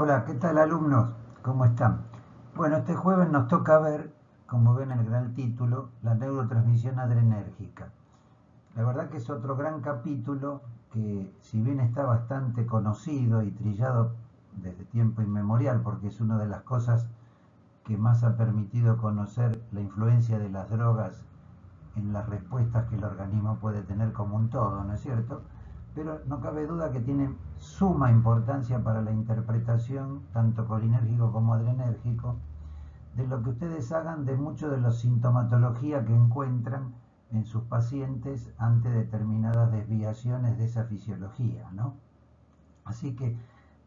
Hola, ¿qué tal alumnos? ¿Cómo están? Bueno, este jueves nos toca ver, como ven en el gran título, la neurotransmisión adrenérgica. La verdad que es otro gran capítulo que, si bien está bastante conocido y trillado desde tiempo inmemorial, porque es una de las cosas que más ha permitido conocer la influencia de las drogas en las respuestas que el organismo puede tener como un todo, ¿no es cierto? Pero no cabe duda que tiene suma importancia para la interpretación, tanto colinérgico como adrenérgico, de lo que ustedes hagan de mucho de la sintomatología que encuentran en sus pacientes ante determinadas desviaciones de esa fisiología, ¿no? Así que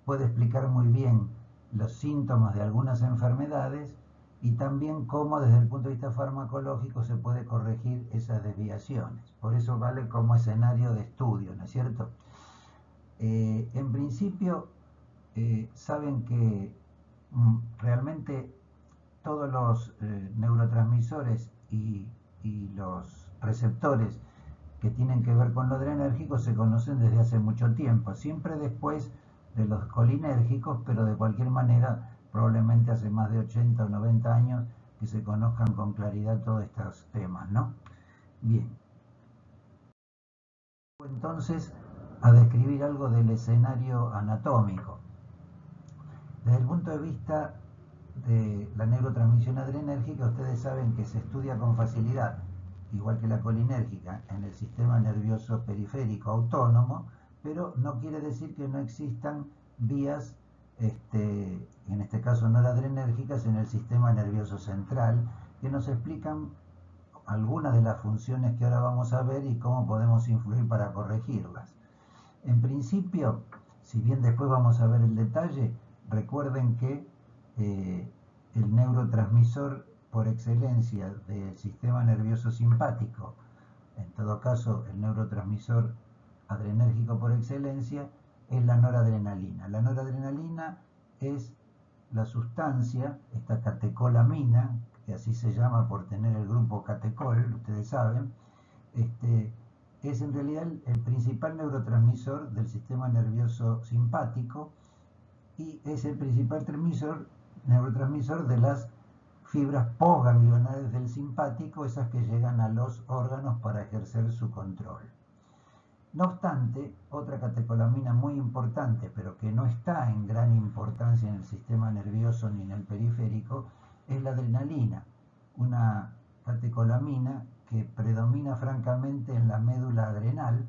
puede explicar muy bien los síntomas de algunas enfermedades y también cómo desde el punto de vista farmacológico se puede corregir esas desviaciones. Por eso vale como escenario de estudio, ¿no es cierto? En principio, saben que realmente todos los neurotransmisores y los receptores que tienen que ver con lo adrenérgico se conocen desde hace mucho tiempo, siempre después de los colinérgicos, pero de cualquier manera probablemente hace más de 80 o 90 años que se conozcan con claridad todos estos temas, ¿no? Bien, entonces a describir algo del escenario anatómico. Desde el punto de vista de la neurotransmisión adrenérgica, ustedes saben que se estudia con facilidad, igual que la colinérgica, en el sistema nervioso periférico autónomo, pero no quiere decir que no existan vías, en este caso noradrenérgicas, en el sistema nervioso central, que nos explican algunas de las funciones que ahora vamos a ver y cómo podemos influir para corregirlas. En principio, si bien después vamos a ver el detalle, recuerden que el neurotransmisor por excelencia del sistema nervioso simpático, en todo caso el neurotransmisor adrenérgico por excelencia, es la noradrenalina. La noradrenalina es la sustancia, esta catecolamina, que así se llama por tener el grupo catecol, ustedes saben, es en realidad el principal neurotransmisor del sistema nervioso simpático y es el principal neurotransmisor de las fibras postganglionales del simpático, esas que llegan a los órganos para ejercer su control. No obstante, otra catecolamina muy importante, pero que no está en gran importancia en el sistema nervioso ni en el periférico, es la adrenalina, una catecolamina que predomina francamente en la médula adrenal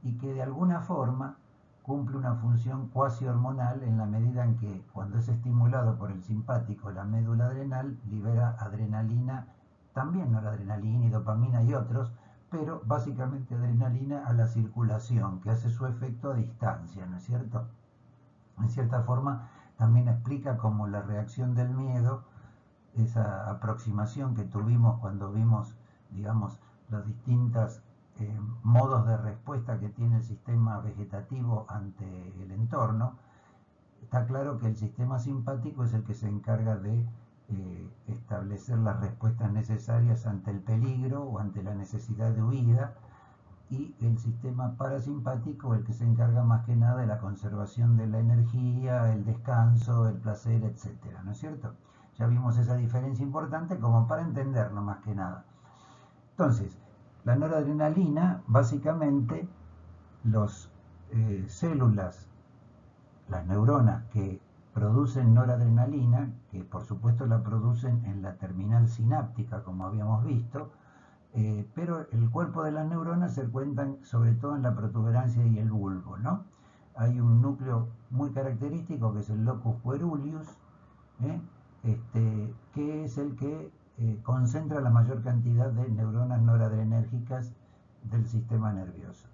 y que de alguna forma cumple una función cuasi hormonal en la medida en que cuando es estimulado por el simpático la médula adrenal libera adrenalina, también noradrenalina y dopamina y otros, pero básicamente adrenalina a la circulación, que hace su efecto a distancia, ¿no es cierto? En cierta forma también explica cómo la reacción del miedo, esa aproximación que tuvimos cuando vimos, digamos, los distintos modos de respuesta que tiene el sistema vegetativo ante el entorno, está claro que el sistema simpático es el que se encarga de establecer las respuestas necesarias ante el peligro o ante la necesidad de huida, y el sistema parasimpático el que se encarga más que nada de la conservación de la energía, el descanso, el placer, etcétera, ¿no es cierto? Ya vimos esa diferencia importante como para entenderlo más que nada. Entonces, la noradrenalina, básicamente, las células, las neuronas que producen noradrenalina, que por supuesto la producen en la terminal sináptica, como habíamos visto, pero el cuerpo de las neuronas se encuentran sobre todo en la protuberancia y el bulbo, ¿no? Hay un núcleo muy característico que es el locus coeruleus, ¿eh? Que es el que concentra la mayor cantidad de neuronas noradrenérgicas del sistema nervioso.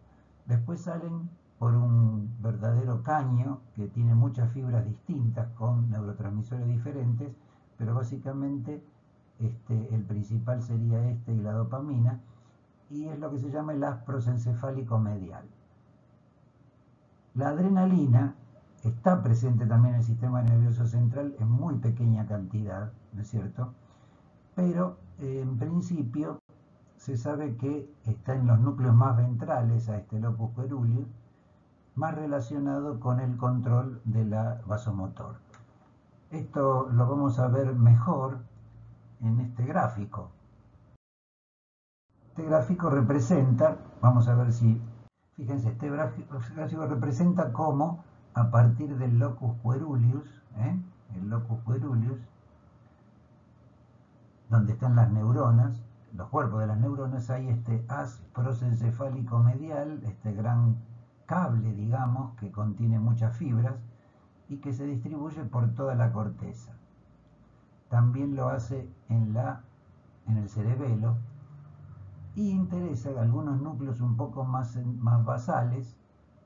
Después salen por un verdadero caño que tiene muchas fibras distintas con neurotransmisores diferentes, pero básicamente el principal sería este y la dopamina, y es lo que se llama el asprosencefálico medial. La adrenalina está presente también en el sistema nervioso central en muy pequeña cantidad, ¿no es cierto? Pero en principio se sabe que está en los núcleos más ventrales a este locus coeruleus, más relacionado con el control de la vasomotor. Esto lo vamos a ver mejor en este gráfico. Este gráfico representa, vamos a ver si, fíjense, este gráfico representa cómo a partir del locus coeruleus, el locus coeruleus, donde están las neuronas, los cuerpos de las neuronas, hay este haz prosencefálico medial, este gran cable, digamos, que contiene muchas fibras y que se distribuye por toda la corteza. También lo hace en el cerebelo y interesa algunos núcleos un poco más basales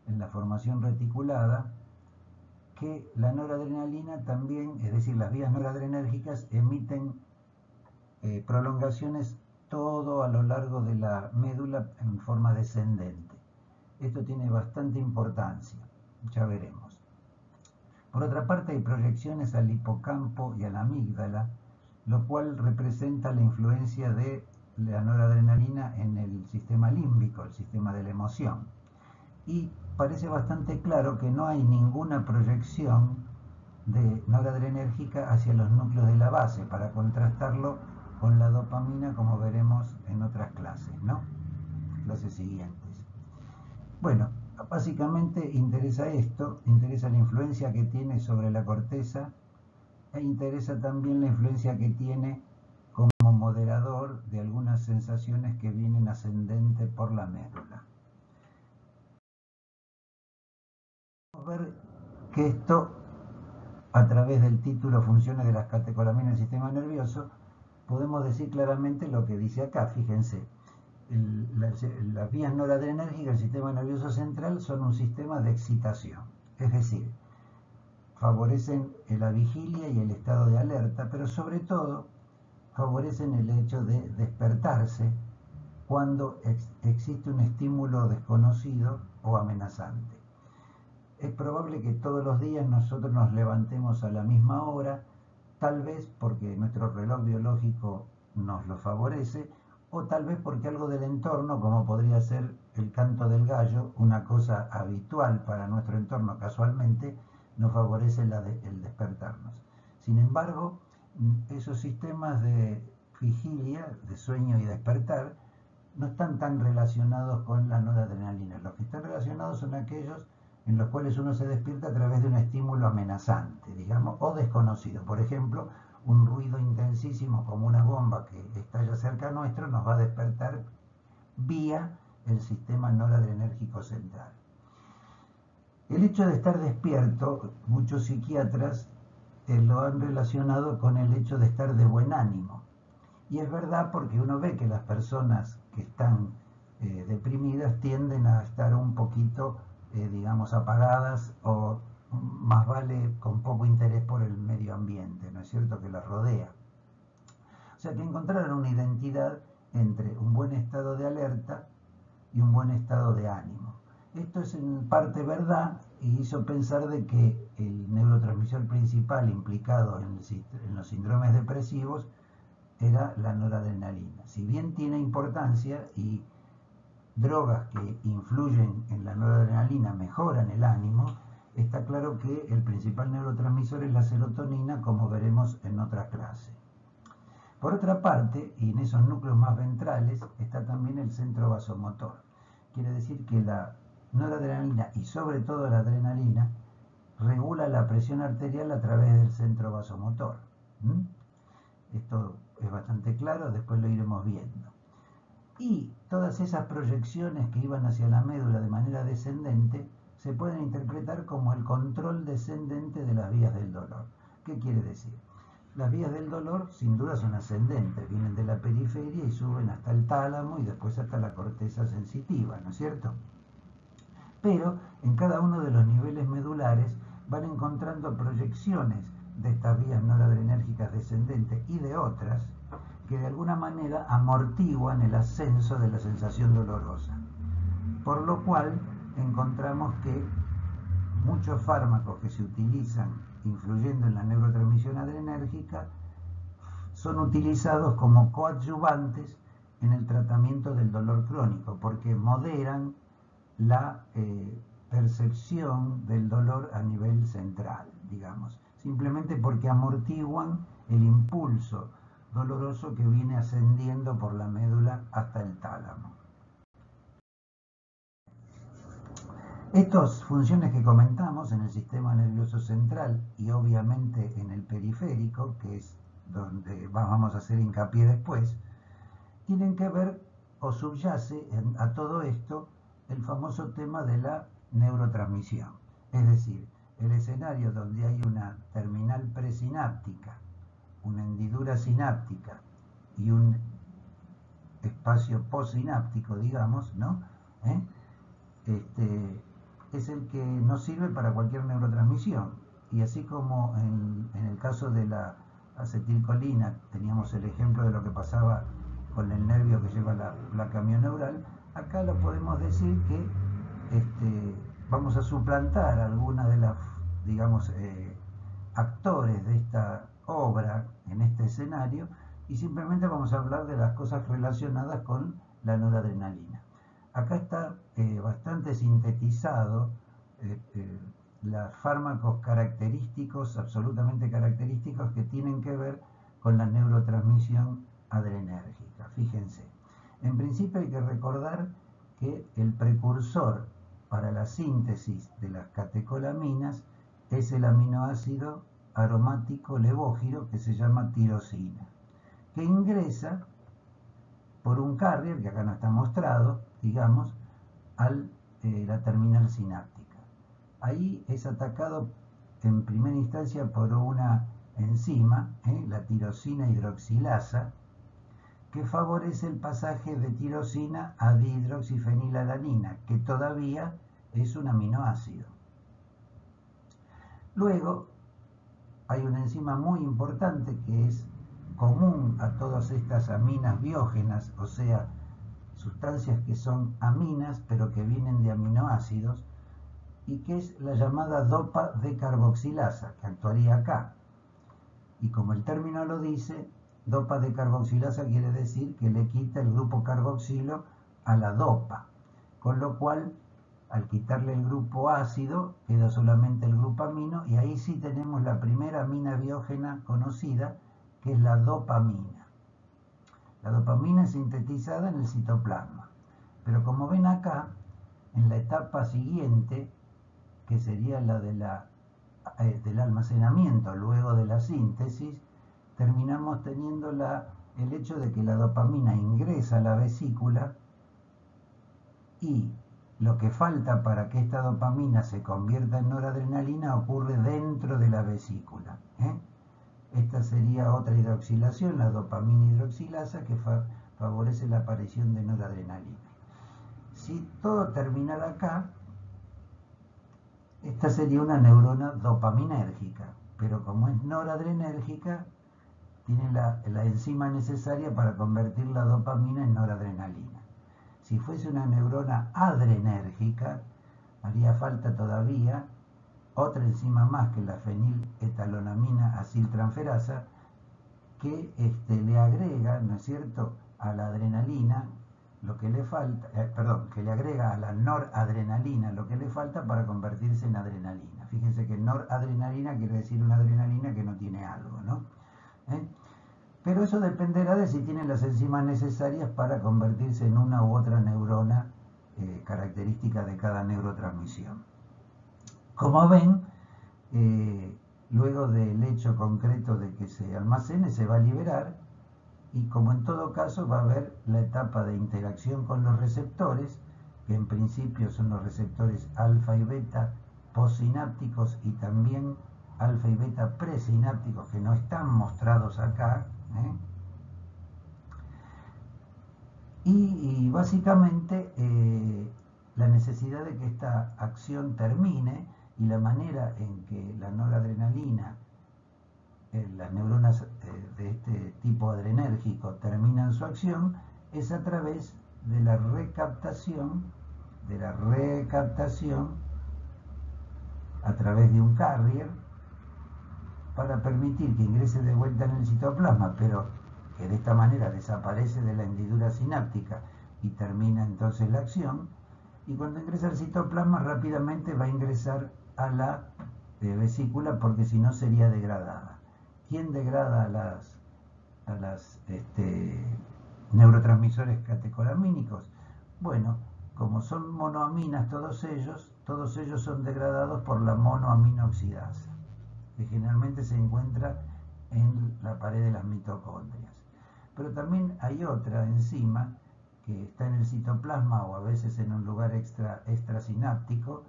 en la formación reticulada, que la noradrenalina también, es decir, las vías noradrenérgicas emiten prolongaciones todo a lo largo de la médula en forma descendente. Esto tiene bastante importancia, ya veremos. Por otra parte, hay proyecciones al hipocampo y a la amígdala, lo cual representa la influencia de la noradrenalina en el sistema límbico, el sistema de la emoción. Y parece bastante claro que no hay ninguna proyección de noradrenérgica hacia los núcleos de la base, para contrastarlo con la dopamina, como veremos en otras clases, ¿no? Clases siguientes. Bueno, básicamente interesa esto, interesa la influencia que tiene sobre la corteza e interesa también la influencia que tiene como moderador de algunas sensaciones que vienen ascendente por la médula. Vamos a ver que esto, a través del título Funciones de las catecolaminas del sistema nervioso, podemos decir claramente lo que dice acá. Fíjense, las vías noradrenérgicas del sistema nervioso central son un sistema de excitación, es decir, favorecen la vigilia y el estado de alerta, pero sobre todo favorecen el hecho de despertarse cuando existe un estímulo desconocido o amenazante. Es probable que todos los días nosotros nos levantemos a la misma hora, tal vez porque nuestro reloj biológico nos lo favorece, o tal vez porque algo del entorno, como podría ser el canto del gallo, una cosa habitual para nuestro entorno casualmente, nos favorece el despertarnos. Sin embargo, esos sistemas de vigilia, de sueño y despertar, no están tan relacionados con la noradrenalina. Los que están relacionados son aquellos en los cuales uno se despierta a través de un estímulo amenazante, digamos, o desconocido. Por ejemplo, un ruido intensísimo como una bomba que estalla cerca nuestro nos va a despertar vía el sistema noradrenérgico central. El hecho de estar despierto, muchos psiquiatras lo han relacionado con el hecho de estar de buen ánimo. Y es verdad, porque uno ve que las personas que están deprimidas tienden a estar un poquito, digamos, apagadas, o más vale con poco interés por el medio ambiente, ¿no es cierto?, que las rodea. O sea que encontraron una identidad entre un buen estado de alerta y un buen estado de ánimo. Esto es en parte verdad, y hizo pensar de que el neurotransmisor principal implicado en los síndromes depresivos era la noradrenalina. Si bien tiene importancia y drogas que influyen en la noradrenalina mejoran el ánimo, está claro que el principal neurotransmisor es la serotonina, como veremos en otra clase. Por otra parte, y en esos núcleos más ventrales, está también el centro vasomotor. Quiere decir que la noradrenalina y sobre todo la adrenalina regula la presión arterial a través del centro vasomotor. Esto es bastante claro, después lo iremos viendo. Y todas esas proyecciones que iban hacia la médula de manera descendente se pueden interpretar como el control descendente de las vías del dolor. ¿Qué quiere decir? Las vías del dolor sin duda son ascendentes, vienen de la periferia y suben hasta el tálamo y después hasta la corteza sensitiva, ¿no es cierto? Pero en cada uno de los niveles medulares van encontrando proyecciones de estas vías noradrenérgicas descendentes y de otras que de alguna manera amortiguan el ascenso de la sensación dolorosa. Por lo cual encontramos que muchos fármacos que se utilizan influyendo en la neurotransmisión adrenérgica son utilizados como coadyuvantes en el tratamiento del dolor crónico, porque moderan la percepción del dolor a nivel central, digamos. simplemente porque amortiguan el impulso doloroso que viene ascendiendo por la médula hasta el tálamo. Estas funciones que comentamos en el sistema nervioso central y obviamente en el periférico, que es donde vamos a hacer hincapié después, tienen que ver o subyace a todo esto el famoso tema de la neurotransmisión. Es decir, el escenario donde hay una terminal presináptica, una hendidura sináptica y un espacio postsináptico, digamos, ¿no? Es el que nos sirve para cualquier neurotransmisión. Y así como en el caso de la acetilcolina teníamos el ejemplo de lo que pasaba con el nervio que lleva la placa mioneural, acá lo podemos decir que vamos a suplantar algunas de las, digamos, actores de esta obra en este escenario y simplemente vamos a hablar de las cosas relacionadas con la noradrenalina. Acá está bastante sintetizado los fármacos característicos, absolutamente característicos, que tienen que ver con la neurotransmisión adrenérgica. Fíjense, en principio hay que recordar que el precursor para la síntesis de las catecolaminas es el aminoácido aromático levógiro que se llama tirosina, que ingresa por un carrier, que acá no está mostrado, digamos, a la terminal sináptica. Ahí es atacado en primera instancia por una enzima, la tirosina hidroxilasa, que favorece el pasaje de tirosina a dihidroxifenilalanina, que todavía es un aminoácido. Luego hay una enzima muy importante que es común a todas estas aminas biógenas, o sea, sustancias que son aminas pero que vienen de aminoácidos, y que es la llamada dopa decarboxilasa, que actuaría acá. Y como el término lo dice, dopa decarboxilasa quiere decir que le quita el grupo carboxilo a la dopa, con lo cual al quitarle el grupo ácido queda solamente el grupo amino, y ahí sí tenemos la primera amina biógena conocida, que es la dopamina. La dopamina es sintetizada en el citoplasma, pero como ven acá, en la etapa siguiente, que sería la del almacenamiento luego de la síntesis, terminamos teniendo el hecho de que la dopamina ingresa a la vesícula y lo que falta para que esta dopamina se convierta en noradrenalina ocurre dentro de la vesícula. Esta sería otra hidroxilación, la dopamina hidroxilasa, que favorece la aparición de noradrenalina. Si todo terminara acá, esta sería una neurona dopaminérgica, pero como es noradrenérgica, tiene la enzima necesaria para convertir la dopamina en noradrenalina. Si fuese una neurona adrenérgica, haría falta todavía otra enzima más, que la feniletalonamina aciltransferasa, que le agrega, ¿no es cierto?, a la adrenalina lo que le falta, que le agrega a la noradrenalina lo que le falta para convertirse en adrenalina. Fíjense que noradrenalina quiere decir una adrenalina que no tiene algo, ¿no? Pero eso dependerá de si tienen las enzimas necesarias para convertirse en una u otra neurona característica de cada neurotransmisión. Como ven, luego del hecho concreto de que se almacene, se va a liberar, y como en todo caso va a haber la etapa de interacción con los receptores, que en principio son los receptores alfa y beta postsinápticos y también alfa y beta presinápticos, que no están mostrados acá, y básicamente la necesidad de que esta acción termine, y la manera en que la noradrenalina, las neuronas de este tipo adrenérgico terminan su acción, es a través de la recaptación a través de un carrier, para permitir que ingrese de vuelta en el citoplasma, pero que de esta manera desaparece de la hendidura sináptica y termina entonces la acción. Y cuando ingresa al citoplasma, rápidamente va a ingresar a la vesícula, porque si no sería degradada. ¿Quién degrada a las neurotransmisores catecolamínicos? Bueno, como son monoaminas todos ellos son degradados por la monoaminoxidasa, que generalmente se encuentra en la pared de las mitocondrias. Pero también hay otra enzima que está en el citoplasma o a veces en un lugar extrasináptico,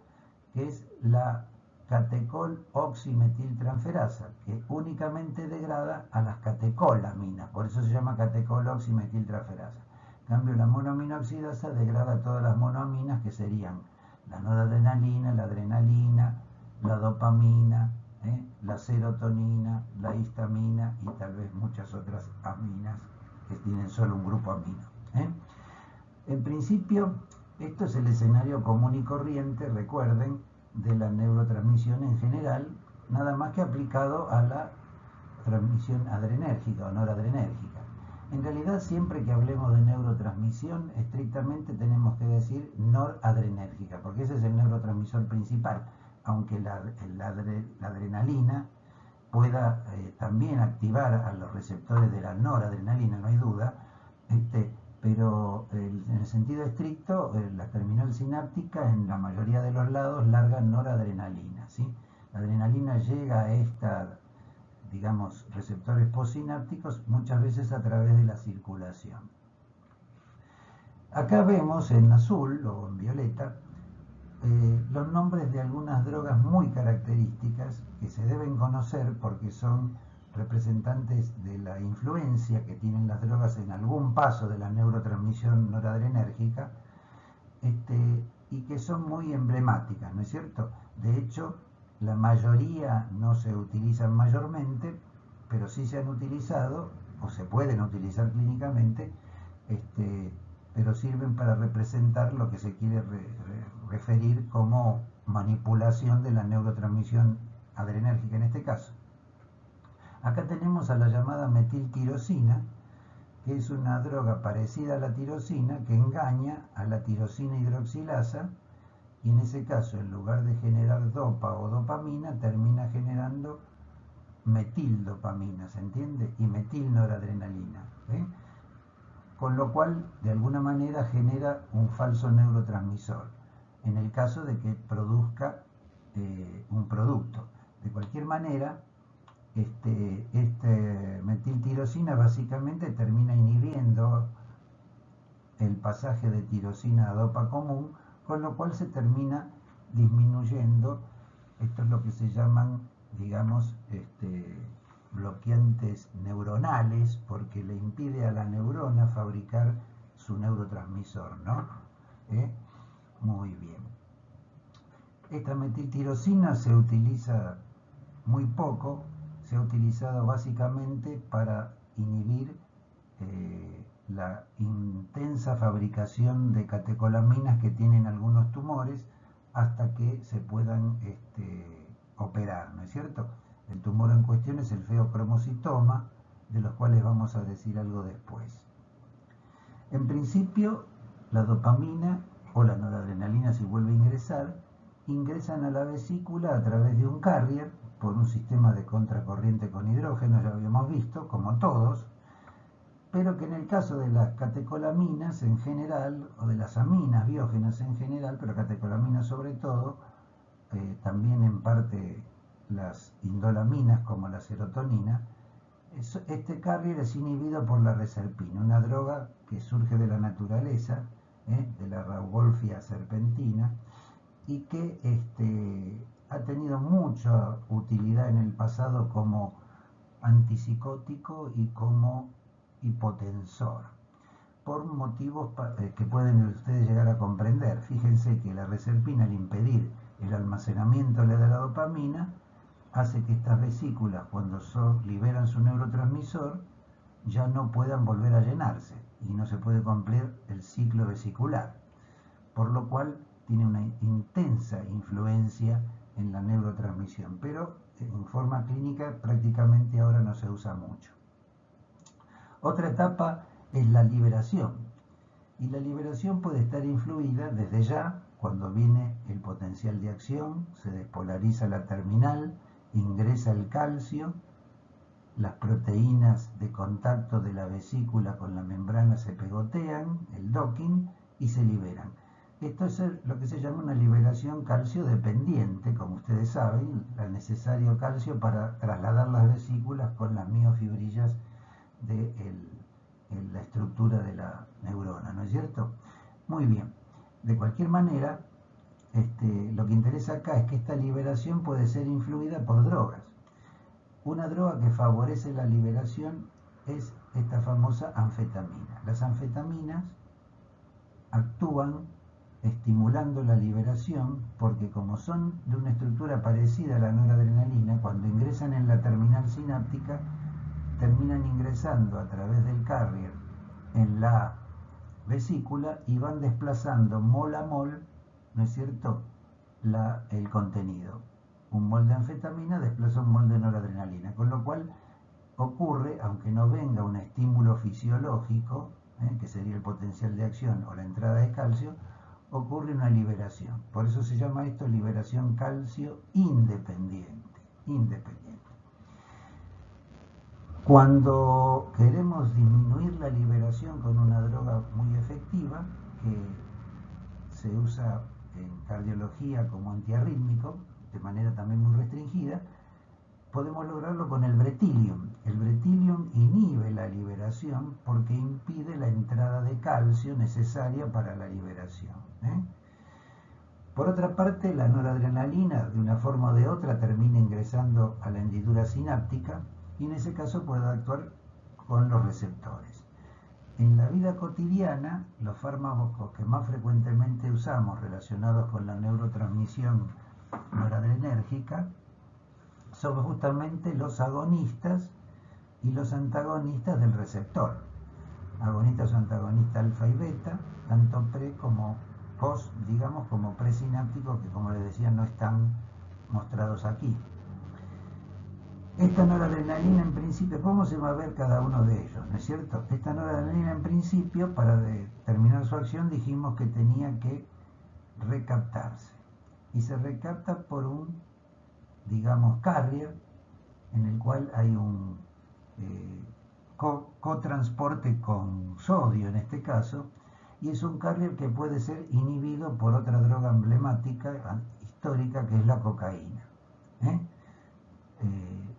que es la catecol oximetiltransferasa, que únicamente degrada a las catecolaminas, por eso se llama catecol oximetiltransferasa. En cambio, la monoaminoxidasa degrada a todas las monoaminas, que serían la noradrenalina, la adrenalina, la dopamina, la serotonina, la histamina y tal vez muchas otras aminas que tienen solo un grupo amino. En principio, esto es el escenario común y corriente, recuerden, de la neurotransmisión en general, nada más que aplicado a la transmisión adrenérgica o noradrenérgica. En realidad, siempre que hablemos de neurotransmisión, estrictamente tenemos que decir noradrenérgica, porque ese es el neurotransmisor principal, aunque la adrenalina pueda también activar a los receptores de la noradrenalina, no hay duda, pero en el sentido estricto, la terminal sináptica en la mayoría de los lados larga noradrenalina, ¿sí? La adrenalina llega a esta, digamos, receptores postsinápticos muchas veces a través de la circulación. Acá vemos en azul o en violeta los nombres de algunas drogas muy características que se deben conocer porque son representantes de la influencia que tienen las drogas en algún paso de la neurotransmisión noradrenérgica, y que son muy emblemáticas, ¿no es cierto? De hecho, la mayoría no se utilizan mayormente, pero sí se han utilizado o se pueden utilizar clínicamente, pero sirven para representar lo que se quiere referir como manipulación de la neurotransmisión adrenérgica en este caso. Acá tenemos a la llamada metiltirosina, que es una droga parecida a la tirosina que engaña a la tirosina hidroxilasa y en ese caso, en lugar de generar dopa o dopamina, termina generando metildopamina, ¿se entiende? Y metilnoradrenalina, con lo cual de alguna manera genera un falso neurotransmisor en el caso de que produzca un producto. De cualquier manera, metiltirosina básicamente termina inhibiendo el pasaje de tirosina a dopa común, con lo cual se termina disminuyendo, esto es lo que se llaman, digamos, bloqueantes neuronales, porque le impide a la neurona fabricar su neurotransmisor, ¿no? Muy bien. Esta metiltirosina se utiliza muy poco, se ha utilizado básicamente para inhibir la intensa fabricación de catecolaminas que tienen algunos tumores hasta que se puedan operar, ¿no es cierto? El tumor en cuestión es el feocromocitoma, de los cuales vamos a decir algo después. En principio, la dopamina o la noradrenalina, si vuelve a ingresan a la vesícula a través de un carrier por un sistema de contracorriente con hidrógeno, ya lo habíamos visto, como todos, pero que en el caso de las catecolaminas en general, o de las aminas biógenas en general, pero catecolaminas sobre todo, también en parte las indolaminas como la serotonina, este carrier es inhibido por la reserpina, una droga que surge de la naturaleza, de la Rauwolfia serpentina, y que ha tenido mucha utilidad en el pasado como antipsicótico y como hipotensor, por motivos que pueden ustedes llegar a comprender. Fíjense que la reserpina, al impedir el almacenamiento de la dopamina, hace que estas vesículas, cuando liberan su neurotransmisor, ya no puedan volver a llenarse y no se puede cumplir el ciclo vesicular, por lo cual tiene una intensa influencia en la neurotransmisión, pero en forma clínica prácticamente ahora no se usa mucho. Otra etapa es la liberación, y la liberación puede estar influida desde ya cuando viene el potencial de acción, se despolariza la terminal, ingresa el calcio, las proteínas de contacto de la vesícula con la membrana se pegotean, el docking, y se liberan. Esto es lo que se llama una liberación calcio dependiente, como ustedes saben, el necesario calcio para trasladar las vesículas con las miofibrillas de la estructura de la neurona, ¿no es cierto? Muy bien. De cualquier manera, lo que interesa acá es que esta liberación puede ser influida por drogas. Una droga que favorece la liberación es esta famosa anfetamina. Las anfetaminas actúan estimulando la liberación porque, como son de una estructura parecida a la noradrenalina, cuando ingresan en la terminal sináptica terminan ingresando a través del carrier en la vesícula y van desplazando mol a mol, ¿no es cierto?, el contenido. Un mol de anfetamina desplaza un mol de noradrenalina, con lo cual ocurre, aunque no venga un estímulo fisiológico, que sería el potencial de acción o la entrada de calcio, ocurre una liberación. Por eso se llama esto liberación calcio independiente. Cuando queremos disminuir la liberación con una droga muy efectiva, que se usa en cardiología como antiarrítmico, de manera también muy restringida, podemos lograrlo con el bretillium. El bretillium inhibe la liberación porque impide la entrada de calcio necesaria para la liberación. Por otra parte, la noradrenalina, de una forma o de otra, termina ingresando a la hendidura sináptica y en ese caso puede actuar con los receptores. En la vida cotidiana, los fármacos que más frecuentemente usamos relacionados con la neurotransmisión noradrenérgica son justamente los agonistas y los antagonistas del receptor. Agonistas o antagonistas alfa y beta, tanto pre como post, digamos, como presinápticos, que como les decía no están mostrados aquí. Esta noradrenalina en principio, ¿cómo se va a ver cada uno de ellos? ¿No es cierto? Esta noradrenalina en principio, para determinar su acción, dijimos que tenía que recaptarse. Y se recapta por un, digamos, carrier, en el cual hay un cotransporte con sodio en este caso, y es un carrier que puede ser inhibido por otra droga emblemática histórica que es la cocaína.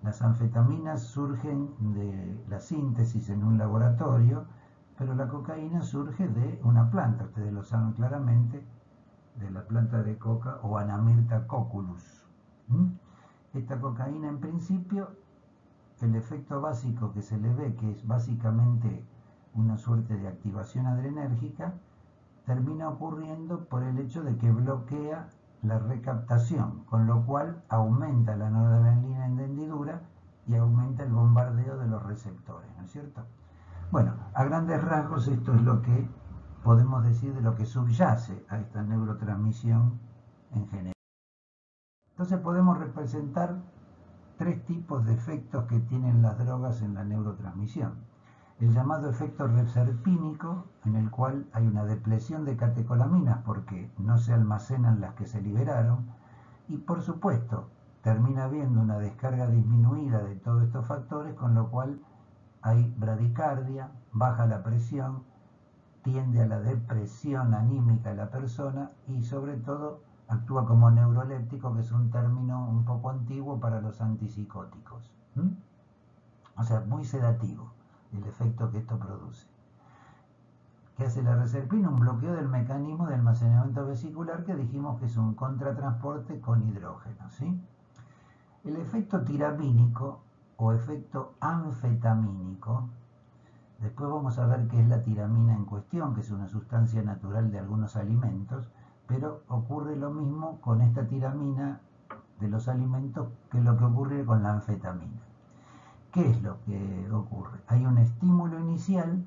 Las anfetaminas surgen de la síntesis en un laboratorio, pero la cocaína surge de una planta, ustedes lo saben claramente, de la planta de coca o Anamirta coculus. Esta cocaína en principio, el efecto básico que se le ve, que es básicamente una suerte de activación adrenérgica, termina ocurriendo por el hecho de que bloquea la recaptación, con lo cual aumenta la noradrenalina en hendidura y aumenta el bombardeo de los receptores, ¿no es cierto? Bueno, a grandes rasgos esto es lo que podemos decir de lo que subyace a esta neurotransmisión en general. Entonces podemos representar tres tipos de efectos que tienen las drogas en la neurotransmisión. El llamado efecto reserpínico, en el cual hay una depresión de catecolaminas porque no se almacenan las que se liberaron, y por supuesto termina habiendo una descarga disminuida de todos estos factores, con lo cual hay bradicardia, baja la presión, tiende a la depresión anímica de la persona y sobre todo actúa como neuroléptico, que es un término un poco antiguo para los antipsicóticos. O sea, muy sedativo el efecto que esto produce. ¿Qué hace la reserpina? Un bloqueo del mecanismo de almacenamiento vesicular, que dijimos que es un contratransporte con hidrógeno, ¿sí? El efecto tiramínico o efecto anfetamínico, después vamos a ver qué es la tiramina en cuestión, que es una sustancia natural de algunos alimentos, pero ocurre lo mismo con esta tiramina de los alimentos que lo que ocurre con la anfetamina. ¿Qué es lo que ocurre? Hay un estímulo inicial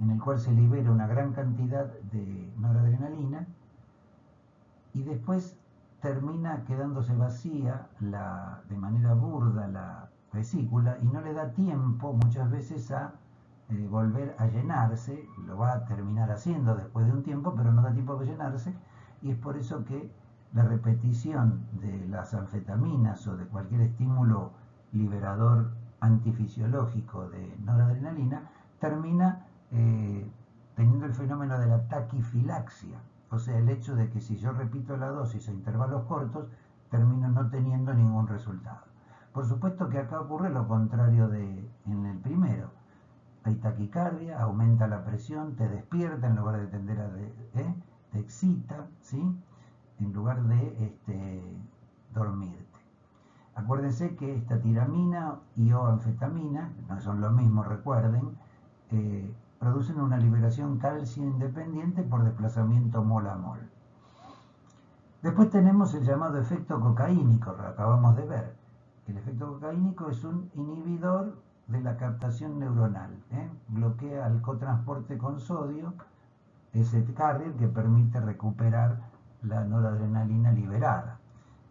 en el cual se libera una gran cantidad de noradrenalina y después termina quedándose vacía de manera burda la vesícula y no le da tiempo muchas veces a volver a llenarse. Lo va a terminar haciendo después de un tiempo, pero no da tiempo a llenarse, y es por eso que la repetición de las anfetaminas o de cualquier estímulo liberador antifisiológico de noradrenalina termina teniendo el fenómeno de la taquifilaxia, o sea, el hecho de que si yo repito la dosis a intervalos cortos, termino no teniendo ningún resultado. Por supuesto que acá ocurre lo contrario de en el primero. Hay taquicardia, aumenta la presión, te despierta en lugar de tender a te excita, ¿sí? En lugar de dormirte. Acuérdense que esta tiramina y o anfetamina, no son lo mismo, recuerden, producen una liberación calcio independiente por desplazamiento mol a mol. Después tenemos el llamado efecto cocaínico, lo acabamos de ver. El efecto cocaínico es un inhibidor de la captación neuronal, bloquea el cotransporte con sodio, ese carrier que permite recuperar la noradrenalina liberada.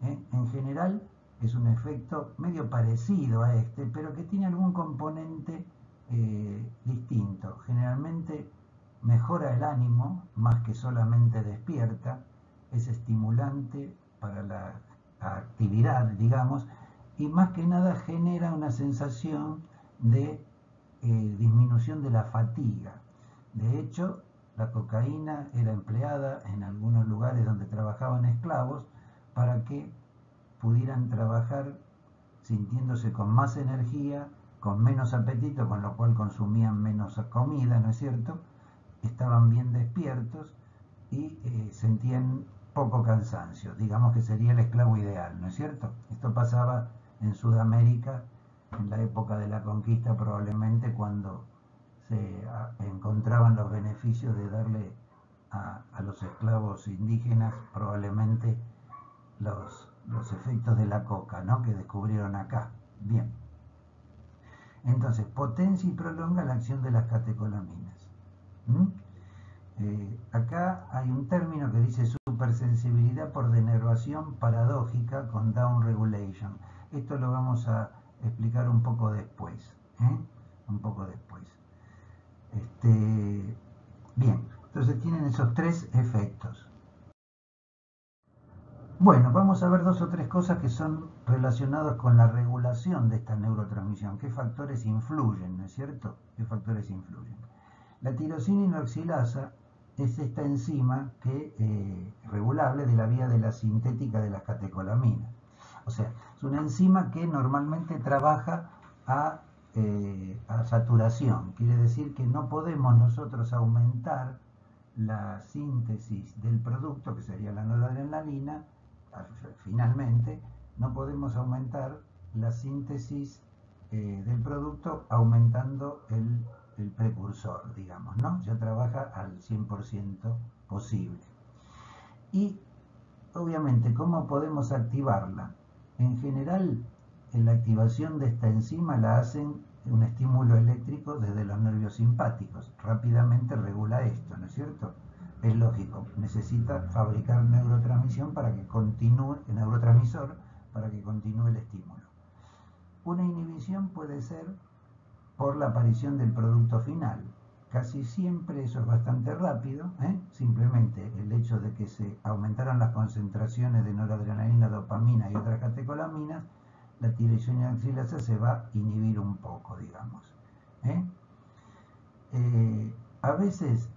En general es un efecto medio parecido a este, pero que tiene algún componente distinto. Generalmente mejora el ánimo más que solamente despierta, es estimulante para la actividad, digamos, y más que nada genera una sensación de disminución de la fatiga. De hecho, la cocaína era empleada en algunos lugares donde trabajaban esclavos para que pudieran trabajar sintiéndose con más energía, con menos apetito, con lo cual consumían menos comida, ¿no es cierto? Estaban bien despiertos y sentían poco cansancio. Digamos que sería el esclavo ideal, ¿no es cierto? Esto pasaba en Sudamérica en la época de la conquista, probablemente cuando se encontraban los beneficios de darle a los esclavos indígenas probablemente los efectos de la coca, ¿no? Que descubrieron acá. Bien. Entonces, potencia y prolonga la acción de las catecolaminas. Acá hay un término que dice supersensibilidad por denervación paradójica con down regulation. Esto lo vamos a explicar un poco después. Un poco después. Bien, entonces tienen esos tres efectos. Bueno, vamos a ver dos o tres cosas que son relacionadas con la regulación de esta neurotransmisión. ¿Qué factores influyen, no es cierto? ¿Qué factores influyen? La tirosina hidroxilasa es esta enzima que regulable de la vía de la sintética de las catecolaminas. O sea, es una enzima que normalmente trabaja a saturación. Quiere decir que no podemos nosotros aumentar la síntesis del producto, que sería la noradrenalina. Finalmente, no podemos aumentar la síntesis del producto aumentando el precursor, digamos, ¿no? Ya trabaja al 100% posible. Y, obviamente, ¿cómo podemos activarla? En general, la activación de esta enzima la hacen un estímulo eléctrico desde los nervios simpáticos. Rápidamente regula esto, ¿no es cierto? Es lógico, necesita fabricar neurotransmisión para que continúe, el neurotransmisor para que continúe el estímulo. Una inhibición puede ser por la aparición del producto final. Casi siempre eso es bastante rápido, simplemente el hecho de que se aumentaran las concentraciones de noradrenalina, dopamina y otras catecolaminas, la tirosina hidroxilasa se va a inhibir un poco, digamos. A veces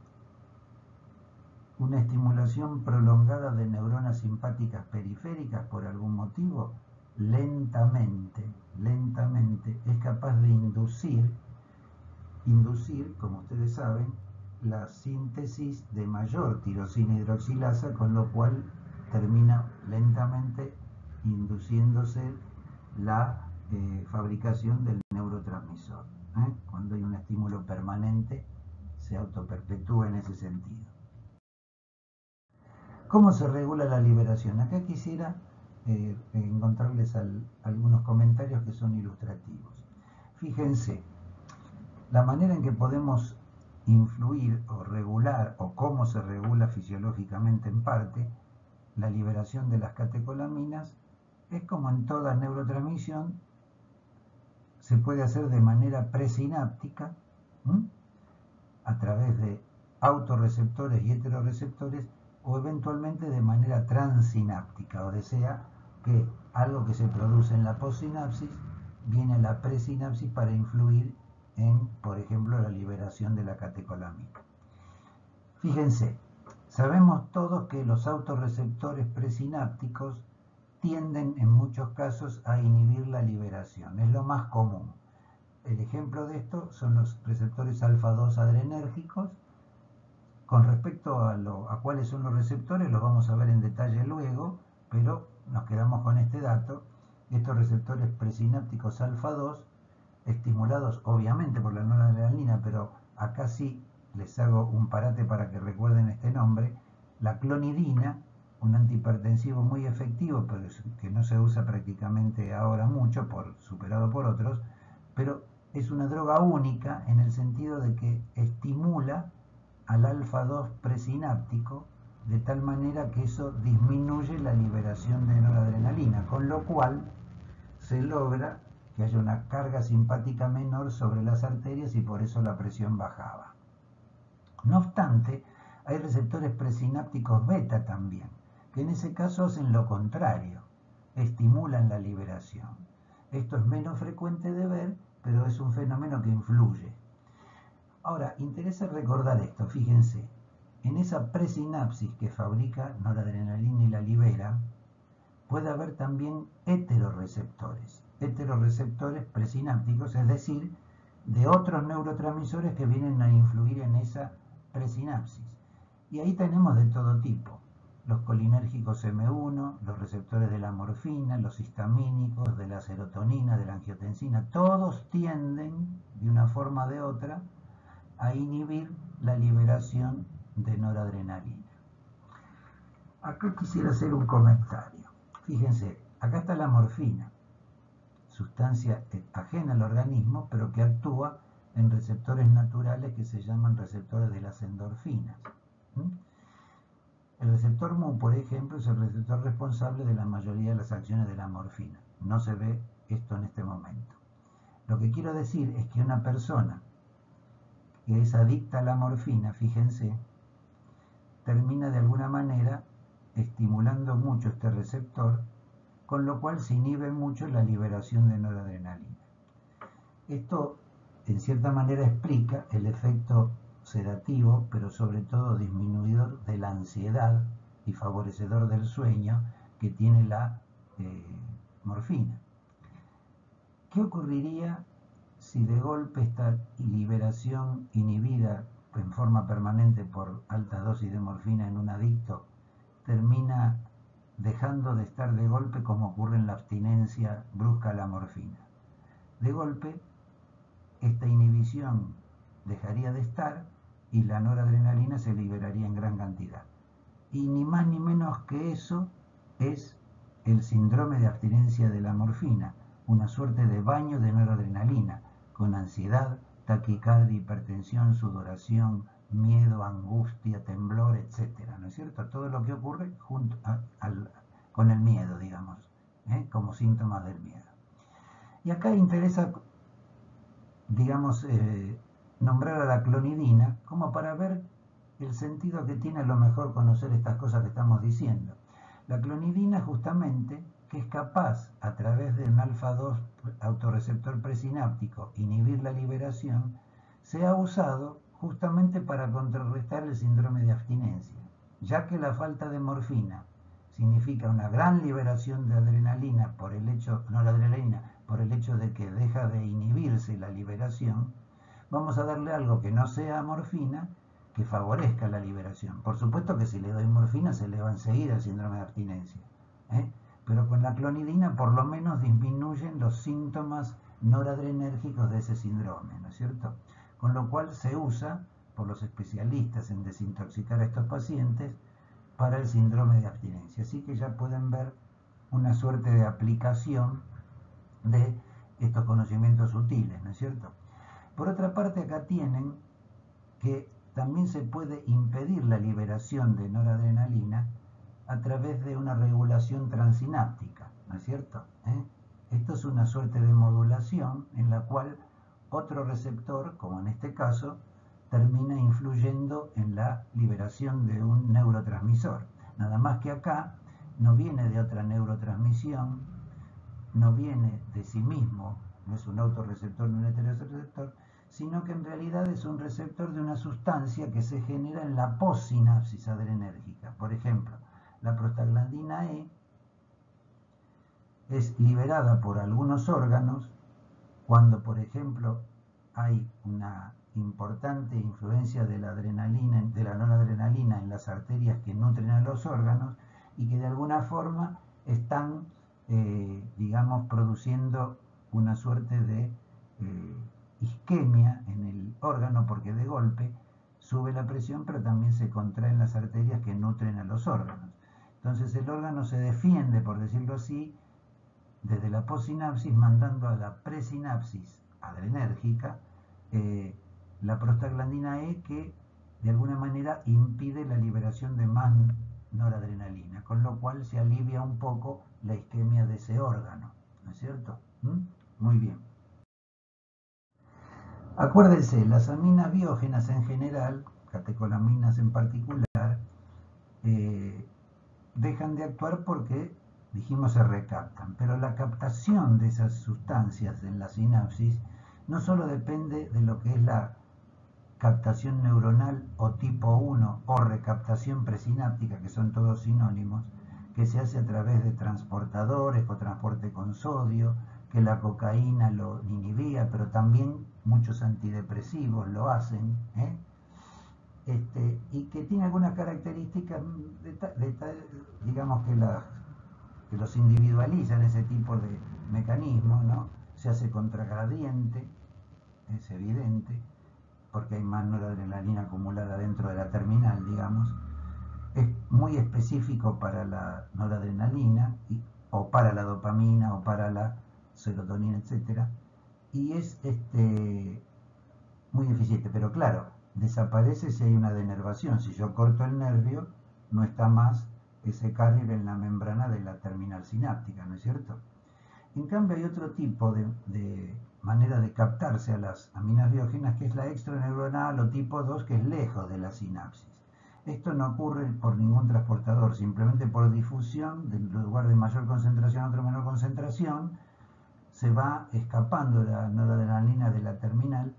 una estimulación prolongada de neuronas simpáticas periféricas por algún motivo, lentamente, es capaz de inducir, como ustedes saben, la síntesis de mayor tirosina hidroxilasa, con lo cual termina lentamente induciéndose la fabricación del neurotransmisor. Cuando hay un estímulo permanente, se autoperpetúa en ese sentido. ¿Cómo se regula la liberación? Acá quisiera encontrarles algunos comentarios que son ilustrativos. Fíjense, la manera en que podemos influir o regular, o cómo se regula fisiológicamente en parte, la liberación de las catecolaminas, es como en toda neurotransmisión, se puede hacer de manera presináptica, a través de autorreceptores y heteroreceptores, o eventualmente de manera transináptica, o sea, que algo que se produce en la postsinapsis viene a la presinapsis para influir en, por ejemplo, la liberación de la catecolamina. Fíjense, sabemos todos que los autorreceptores presinápticos tienden en muchos casos a inhibir la liberación, es lo más común. El ejemplo de esto son los receptores alfa-2 adrenérgicos. Con respecto a cuáles son los receptores, los vamos a ver en detalle luego, pero nos quedamos con este dato. Estos receptores presinápticos alfa-2, estimulados obviamente por la noradrenalina, pero acá sí les hago un parate para que recuerden este nombre, la clonidina, un antihipertensivo muy efectivo, pero que no se usa prácticamente ahora mucho, superado por otros, pero es una droga única en el sentido de que estimula al alfa-2 presináptico de tal manera que eso disminuye la liberación de noradrenalina, con lo cual se logra que haya una carga simpática menor sobre las arterias y por eso la presión bajaba. No obstante, hay receptores presinápticos beta también, que en ese caso hacen lo contrario, estimulan la liberación. Esto es menos frecuente de ver, pero es un fenómeno que influye. Ahora, interesa recordar esto, fíjense, en esa presinapsis que fabrica noradrenalina y la libera, puede haber también heterorreceptores presinápticos, es decir, de otros neurotransmisores que vienen a influir en esa presinapsis. Y ahí tenemos de todo tipo, los colinérgicos M1, los receptores de la morfina, los histamínicos, de la serotonina, de la angiotensina, todos tienden, de una forma o de otra, a inhibir la liberación de noradrenalina. Acá quisiera hacer un comentario. Fíjense, acá está la morfina, sustancia ajena al organismo, pero que actúa en receptores naturales que se llaman receptores de las endorfinas. El receptor mu, por ejemplo, es el receptor responsable de la mayoría de las acciones de la morfina. No se ve esto en este momento. Lo que quiero decir es que una persona que es adicta a la morfina, fíjense, termina de alguna manera estimulando mucho este receptor, con lo cual se inhibe mucho la liberación de noradrenalina. Esto, en cierta manera, explica el efecto sedativo, pero sobre todo disminuidor de la ansiedad y favorecedor del sueño que tiene la morfina. ¿Qué ocurriría si de golpe esta liberación inhibida en forma permanente por altas dosis de morfina en un adicto termina dejando de estar de golpe, como ocurre en la abstinencia brusca a la morfina? De golpe, esta inhibición dejaría de estar y la noradrenalina se liberaría en gran cantidad. Y ni más ni menos que eso es el síndrome de abstinencia de la morfina, una suerte de baño de noradrenalina, con ansiedad, taquicardia, hipertensión, sudoración, miedo, angustia, temblor, etc. ¿No es cierto? Todo lo que ocurre con el miedo, digamos, como síntomas del miedo. Y acá interesa, digamos, nombrar a la clonidina como para ver el sentido que tiene a lo mejor conocer estas cosas que estamos diciendo. La clonidina justamente, que es capaz a través de un alfa-2 autorreceptor presináptico inhibir la liberación, se ha usado justamente para contrarrestar el síndrome de abstinencia, ya que la falta de morfina significa una gran liberación de adrenalina por el hecho, noradrenalina, por el hecho de que deja de inhibirse la liberación. Vamos a darle algo que no sea morfina, que favorezca la liberación. Por supuesto que si le doy morfina se le va enseguida el síndrome de abstinencia, pero con la clonidina por lo menos disminuyen los síntomas noradrenérgicos de ese síndrome, ¿no es cierto? Con lo cual se usa por los especialistas en desintoxicar a estos pacientes para el síndrome de abstinencia. Así que ya pueden ver una suerte de aplicación de estos conocimientos sutiles, ¿no es cierto? Por otra parte, acá tienen que también se puede impedir la liberación de noradrenalina a través de una regulación transináptica, ¿no es cierto? Esto es una suerte de modulación en la cual otro receptor, como en este caso, termina influyendo en la liberación de un neurotransmisor. Nada más que acá no viene de otra neurotransmisión, no viene de sí mismo, no es un autorreceptor ni un heteroreceptor, sino que en realidad es un receptor de una sustancia que se genera en la postsinapsis adrenérgica. Por ejemplo, la prostaglandina E es liberada por algunos órganos cuando, por ejemplo, hay una importante influencia de la adrenalina, de la noradrenalina en las arterias que nutren a los órganos y que de alguna forma están, digamos, produciendo una suerte de isquemia en el órgano, porque de golpe sube la presión, pero también se contraen las arterias que nutren a los órganos. Entonces el órgano se defiende, por decirlo así, desde la postsinapsis, mandando a la presinapsis adrenérgica la prostaglandina E, que de alguna manera impide la liberación de más noradrenalina, con lo cual se alivia un poco la isquemia de ese órgano, ¿no es cierto? Muy bien. Acuérdense, las aminas biógenas en general, catecolaminas en particular, dejan de actuar porque, dijimos, se recaptan, pero la captación de esas sustancias en la sinapsis no solo depende de lo que es la captación neuronal o tipo 1 o recaptación presináptica, que son todos sinónimos, que se hace a través de transportadores o transporte con sodio, que la cocaína lo inhibía, pero también muchos antidepresivos lo hacen, y que tiene algunas características, digamos, que los individualizan, ese tipo de mecanismos, ¿no? Se hace contragradiente, es evidente, porque hay más noradrenalina acumulada dentro de la terminal, digamos. Es muy específico para la noradrenalina, o para la dopamina, o para la serotonina, etc. Y es muy eficiente, pero claro, desaparece si hay una denervación. Si yo corto el nervio, no está más ese carrier en la membrana de la terminal sináptica, ¿no es cierto? En cambio, hay otro tipo de manera de captarse a las aminas biógenas, que es la extraneuronal o tipo 2, que es lejos de la sinapsis. Esto no ocurre por ningún transportador, simplemente por difusión, del lugar de mayor concentración a otro menor concentración, se va escapando la noradrenalina de la terminal,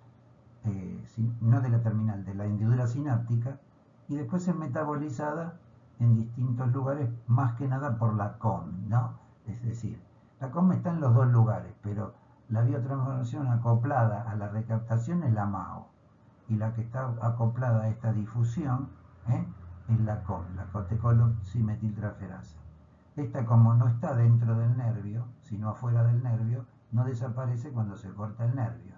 no de la terminal, de la hendidura sináptica, y después es metabolizada en distintos lugares, más que nada por la COM, ¿no? Es decir, la COM está en los dos lugares, pero la biotransformación acoplada a la recaptación es la MAO, y la que está acoplada a esta difusión es la COM, la corticoximetiltraferasa. Esta, como no está dentro del nervio, sino afuera del nervio, no desaparece cuando se corta el nervio,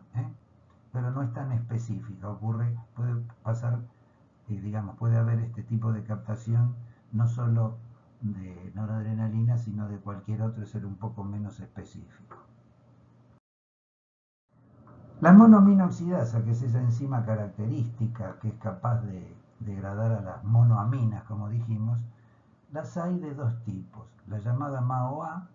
pero no es tan específica. Puede pasar, digamos, puede haber este tipo de captación no solo de noradrenalina, sino de cualquier otro, ser un poco menos específico. La monoaminoxidasa, que es esa enzima característica que es capaz de degradar a las monoaminas, como dijimos, las hay de dos tipos, la llamada MAO-A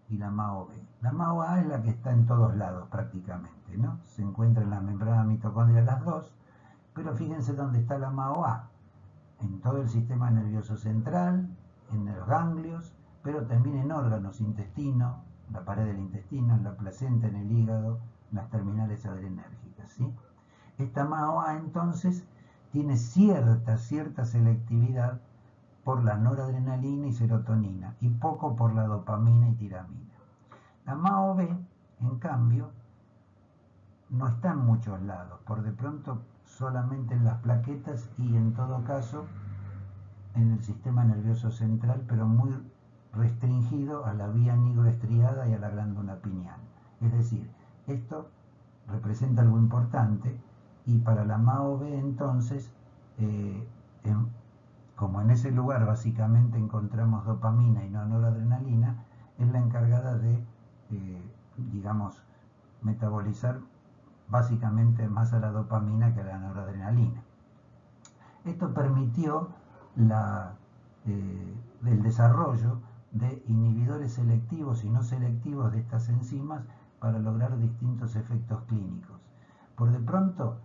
y la MAO-B. La MAO-A es la que está en todos lados prácticamente, ¿no? Se encuentra en la membrana mitocondrial las dos, pero fíjense dónde está la MAO-A, en todo el sistema nervioso central, en los ganglios, pero también en órganos, intestino, la pared del intestino, en la placenta, en el hígado, las terminales adrenérgicas, ¿sí? Esta MAO-A entonces tiene cierta selectividad por la noradrenalina y serotonina y poco por la dopamina y tiramina. La MAO-B, en cambio, no está en muchos lados, por de pronto solamente en las plaquetas y en todo caso en el sistema nervioso central, pero muy restringido a la vía nigroestriada y a la glándula pineal. Es decir, esto representa algo importante, y para la MAO-B entonces, como en ese lugar básicamente encontramos dopamina y no noradrenalina, es la encargada de, digamos, metabolizar básicamente más a la dopamina que a la noradrenalina. Esto permitió el desarrollo de inhibidores selectivos y no selectivos de estas enzimas para lograr distintos efectos clínicos. Por de pronto,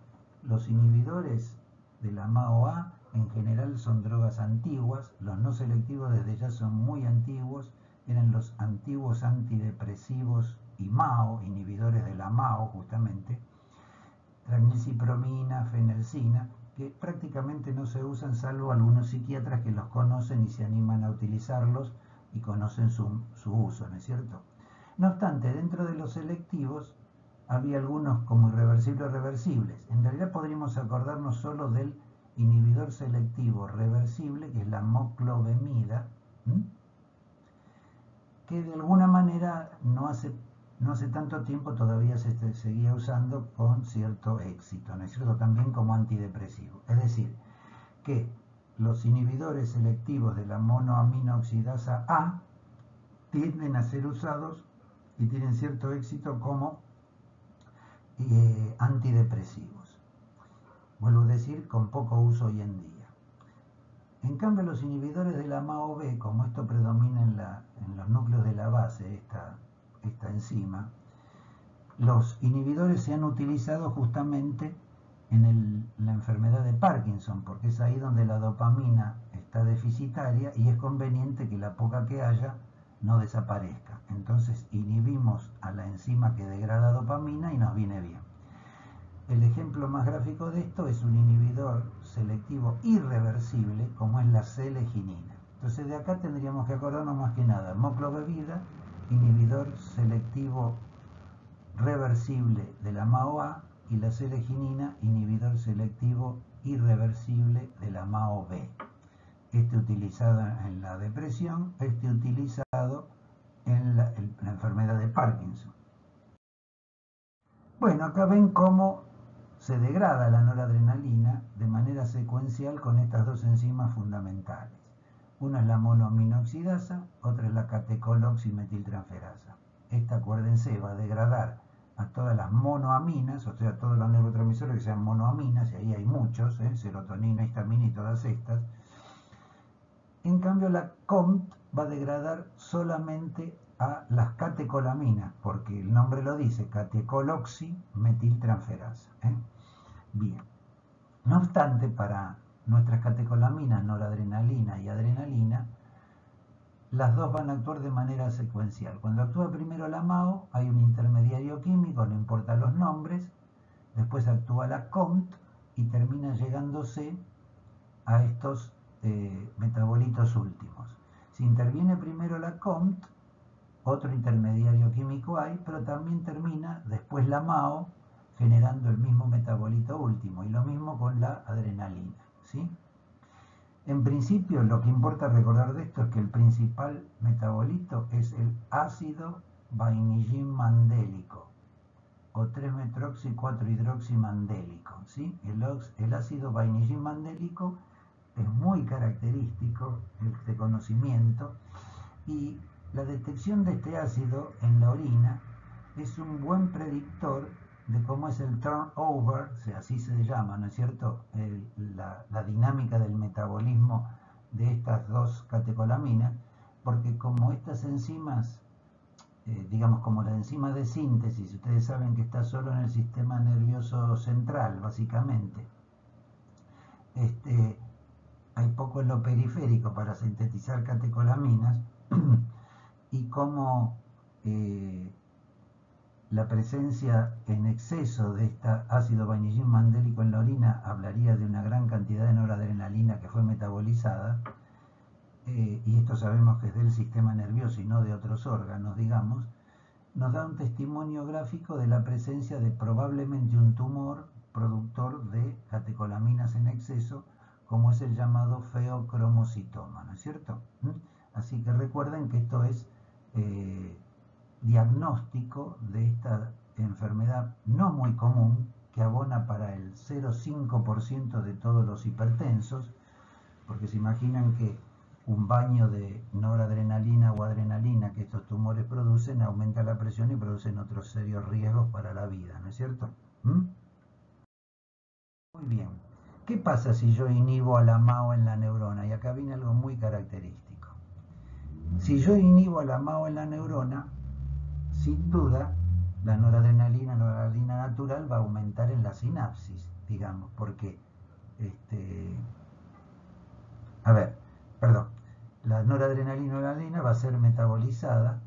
los inhibidores de la MAO-A en general son drogas antiguas, los no selectivos desde ya son muy antiguos, eran los antiguos antidepresivos y MAO, inhibidores de la MAO justamente, trimilcipromina, fenelcina, que prácticamente no se usan salvo algunos psiquiatras que los conocen y se animan a utilizarlos y conocen su uso, ¿no es cierto? No obstante, dentro de los selectivos había algunos como irreversibles o reversibles. En realidad podríamos acordarnos solo del inhibidor selectivo reversible, que es la moclobemida, que de alguna manera no hace tanto tiempo todavía se seguía usando con cierto éxito, ¿no es cierto? También como antidepresivo. Es decir, que los inhibidores selectivos de la monoaminoxidasa A tienden a ser usados y tienen cierto éxito como antidepresivos. Vuelvo a decir, con poco uso hoy en día. En cambio, los inhibidores de la MAO-B, como esto predomina en los núcleos de la base, esta enzima, los inhibidores se han utilizado justamente en la enfermedad de Parkinson, porque es ahí donde la dopamina está deficitaria y es conveniente que la poca que haya no desaparezca. Entonces inhibimos a la enzima que degrada dopamina y nos viene bien. El ejemplo más gráfico de esto es un inhibidor selectivo irreversible como es la C-leginina. Entonces de acá tendríamos que acordarnos más que nada, moclobemida, inhibidor selectivo reversible de la MAO-A, y la C-leginina, inhibidor selectivo irreversible de la MAO-B. Este utilizado en la depresión, este utilizado en la enfermedad de Parkinson. Bueno, acá ven cómo se degrada la noradrenalina de manera secuencial con estas dos enzimas fundamentales. Una es la monoaminoxidasa, otra es la catecoloximetiltransferasa. Esta, acuérdense, va a degradar a todas las monoaminas, o sea, todos los neurotransmisores que sean monoaminas, y ahí hay muchos, serotonina, histamina y todas estas. En cambio, la COMT va a degradar solamente a las catecolaminas, porque el nombre lo dice, catecoloximetiltransferasa. Bien. No obstante, para nuestras catecolaminas, noradrenalina y adrenalina, las dos van a actuar de manera secuencial. Cuando actúa primero la MAO, hay un intermediario químico, no importa los nombres, después actúa la COMT y termina llegándose a estos metabolitos últimos. Si interviene primero la COMT, otro intermediario químico hay, pero también termina después la MAO generando el mismo metabolito último, y lo mismo con la adrenalina, ¿sí? En principio, lo que importa recordar de esto es que el principal metabolito es el ácido vainillin-mandélico o 3-metroxi-4-hidroximandélico, ¿sí? El ácido vainillin-mandélico es muy característico de conocimiento, y la detección de este ácido en la orina es un buen predictor de cómo es el turnover, así se llama, ¿no es cierto?, la dinámica del metabolismo de estas dos catecolaminas, porque como estas enzimas, digamos como la enzima de síntesis, ustedes saben que está solo en el sistema nervioso central, básicamente, hay poco en lo periférico para sintetizar catecolaminas, y como la presencia en exceso de este ácido vainillin-mandélico en la orina hablaría de una gran cantidad de noradrenalina que fue metabolizada, y esto sabemos que es del sistema nervioso y no de otros órganos, digamos, nos da un testimonio gráfico de la presencia de probablemente un tumor productor de catecolaminas en exceso, como es el llamado feocromocitoma, ¿no es cierto? Así que recuerden que esto es diagnóstico de esta enfermedad no muy común, que abona para el 0,5% de todos los hipertensos, porque se imaginan que un baño de noradrenalina o adrenalina que estos tumores producen aumenta la presión y producen otros serios riesgos para la vida, ¿no es cierto? Muy bien. ¿Qué pasa si yo inhibo a la MAO en la neurona? Y acá viene algo muy característico. Si yo inhibo a la MAO en la neurona, sin duda, la noradrenalina natural natural va a aumentar en la sinapsis, digamos, porque, a ver, perdón, la noradrenalina o la adrenalina va a ser metabolizada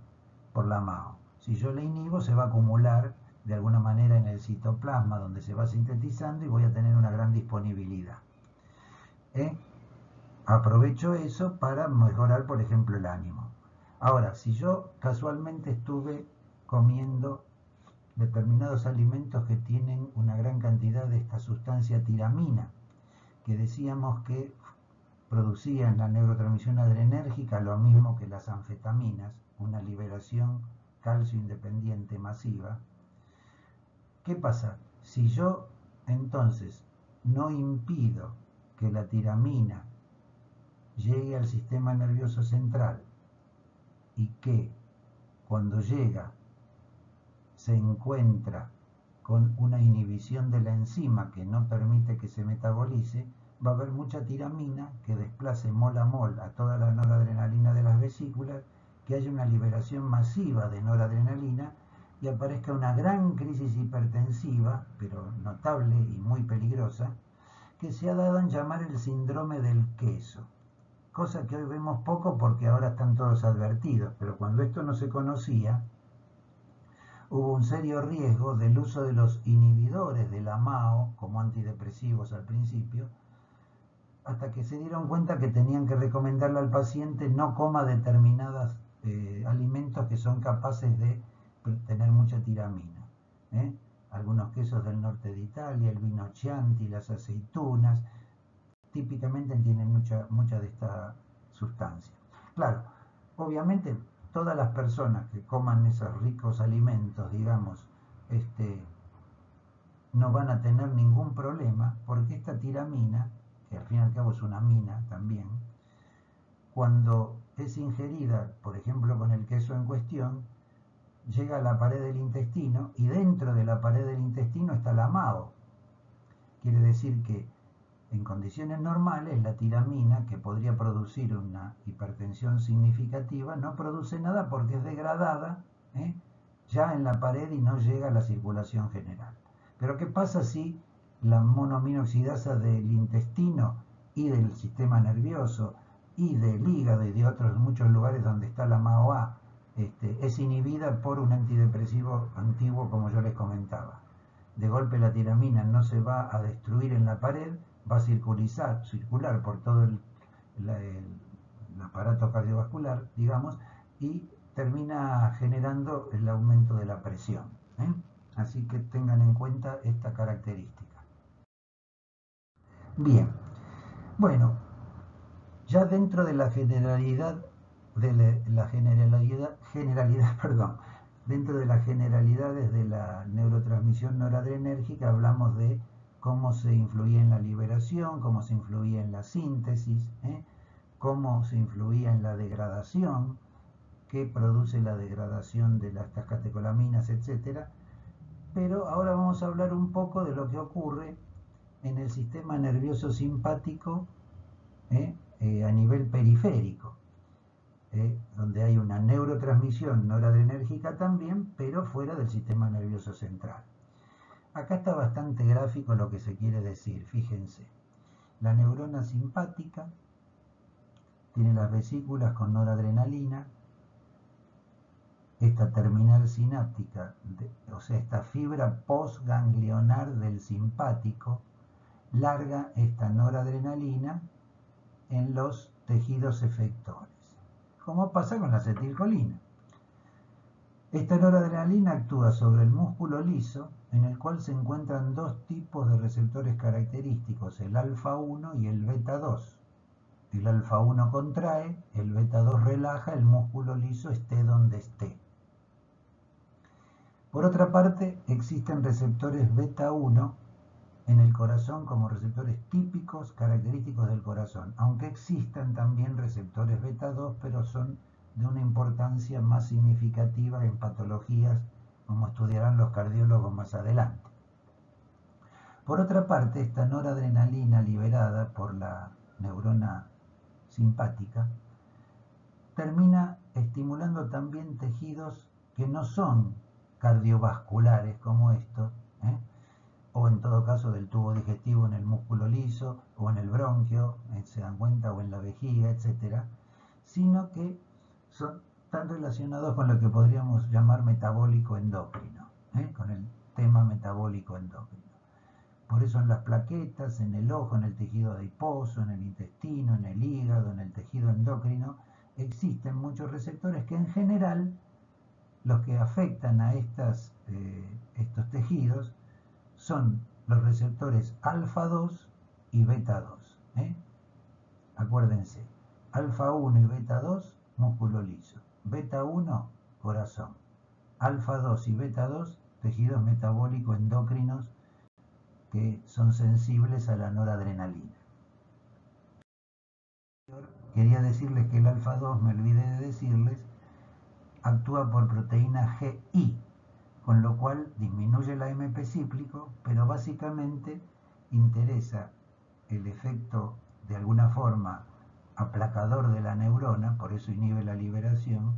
por la MAO. Si yo la inhibo, se va a acumular de alguna manera en el citoplasma, donde se va sintetizando, y voy a tener una gran disponibilidad. Aprovecho eso para mejorar, por ejemplo, el ánimo. Ahora, si yo casualmente estuve comiendo determinados alimentos que tienen una gran cantidad de esta sustancia tiramina, que decíamos que producían la neurotransmisión adrenérgica, lo mismo que las anfetaminas, una liberación calcio independiente masiva. ¿Qué pasa? Si yo entonces no impido que la tiramina llegue al sistema nervioso central y que cuando llega se encuentra con una inhibición de la enzima que no permite que se metabolice, va a haber mucha tiramina que desplace mol a mol a toda la noradrenalina de las vesículas, que haya una liberación masiva de noradrenalina y aparezca una gran crisis hipertensiva, pero notable y muy peligrosa, que se ha dado en llamar el síndrome del queso. Cosa que hoy vemos poco porque ahora están todos advertidos, pero cuando esto no se conocía, hubo un serio riesgo del uso de los inhibidores de la MAO como antidepresivos al principio, hasta que se dieron cuenta que tenían que recomendarle al paciente no coma determinados alimentos que son capaces de tener mucha tiramina. Algunos quesos del norte de Italia, el vino Chianti, las aceitunas, típicamente tienen mucha de esta sustancia. Claro, obviamente todas las personas que coman esos ricos alimentos, digamos, no van a tener ningún problema, porque esta tiramina, que al fin y al cabo es una amina también, cuando es ingerida, por ejemplo con el queso en cuestión, llega a la pared del intestino y dentro de la pared del intestino está la MAO. Quiere decir que en condiciones normales la tiramina, que podría producir una hipertensión significativa, no produce nada porque es degradada ya en la pared y no llega a la circulación general. Pero ¿qué pasa si la monoaminoxidasa del intestino y del sistema nervioso y del hígado y de otros muchos lugares donde está la MAO-A es inhibida por un antidepresivo antiguo, como yo les comentaba? De golpe la tiramina no se va a destruir en la pared, va a circular por todo el aparato cardiovascular, digamos, y termina generando el aumento de la presión. Así que tengan en cuenta esta característica. Bien, bueno, ya dentro de la generalidad, dentro de las generalidades de la neurotransmisión noradrenérgica hablamos de cómo se influía en la liberación, cómo se influía en la síntesis, cómo se influía en la degradación, qué produce la degradación de las catecolaminas, etc. Pero ahora vamos a hablar un poco de lo que ocurre en el sistema nervioso simpático a nivel periférico, donde hay una neurotransmisión noradrenérgica también, pero fuera del sistema nervioso central. Acá está bastante gráfico lo que se quiere decir, fíjense. La neurona simpática tiene las vesículas con noradrenalina, esta terminal sináptica, o sea, esta fibra postganglionar del simpático, larga esta noradrenalina en los tejidos efectores, como pasa con la acetilcolina. Esta noradrenalina actúa sobre el músculo liso, en el cual se encuentran dos tipos de receptores característicos, el alfa-1 y el beta-2. El alfa-1 contrae, el beta-2 relaja, el músculo liso esté donde esté. Por otra parte, existen receptores beta-1 en el corazón como receptores típicos característicos del corazón, aunque existan también receptores beta-2, pero son de una importancia más significativa en patologías, como estudiarán los cardiólogos más adelante. Por otra parte, esta noradrenalina liberada por la neurona simpática termina estimulando también tejidos que no son cardiovasculares como estos, en todo caso del tubo digestivo en el músculo liso o en el bronquio, se dan cuenta, o en la vejiga, etcétera, sino que están relacionados con lo que podríamos llamar metabólico endocrino, con el tema metabólico endocrino. Por eso en las plaquetas, en el ojo, en el tejido adiposo, en el intestino, en el hígado, en el tejido endocrino, existen muchos receptores que en general los que afectan a estos tejidos son los receptores alfa 2 y beta 2. Acuérdense, alfa 1 y beta 2, músculo liso. Beta 1, corazón. Alfa 2 y beta 2, tejidos metabólicos endocrinos que son sensibles a la noradrenalina. Quería decirles que el alfa 2, me olvidé de decirles, actúa por proteína GI, con lo cual disminuye el AMP cíclico, pero básicamente interesa el efecto de alguna forma aplacador de la neurona, por eso inhibe la liberación.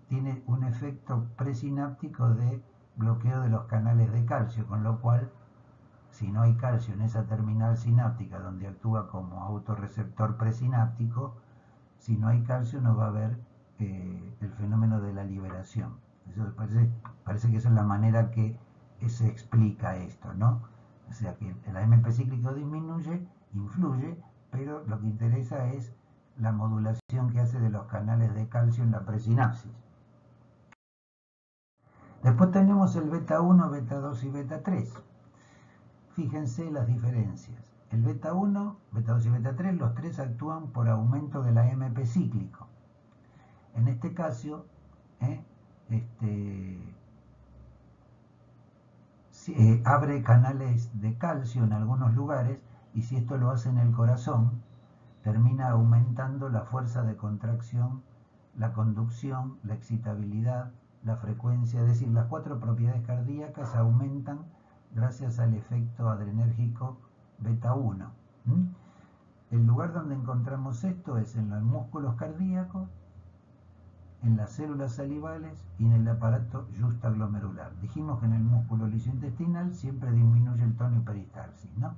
Tiene un efecto presináptico de bloqueo de los canales de calcio, con lo cual si no hay calcio en esa terminal sináptica donde actúa como autorreceptor presináptico, si no hay calcio no va a haber el fenómeno de la liberación. Eso parece que esa es la manera que se explica esto, ¿no? O sea que el AMP cíclico disminuye, influye, pero lo que interesa es la modulación que hace de los canales de calcio en la presinapsis. Después tenemos el beta 1, beta 2 y beta 3. Fíjense las diferencias. El beta 1, beta 2 y beta 3, los tres actúan por aumento del AMP cíclico. En este caso, abre canales de calcio en algunos lugares, y si esto lo hace en el corazón, termina aumentando la fuerza de contracción, la conducción, la excitabilidad, la frecuencia, es decir, las 4 propiedades cardíacas aumentan gracias al efecto adrenérgico beta 1. El lugar donde encontramos esto es en los músculos cardíacos, en las células salivales y en el aparato justaglomerular. Dijimos que en el músculo lisointestinal siempre disminuye el tono y peristalsis, ¿no?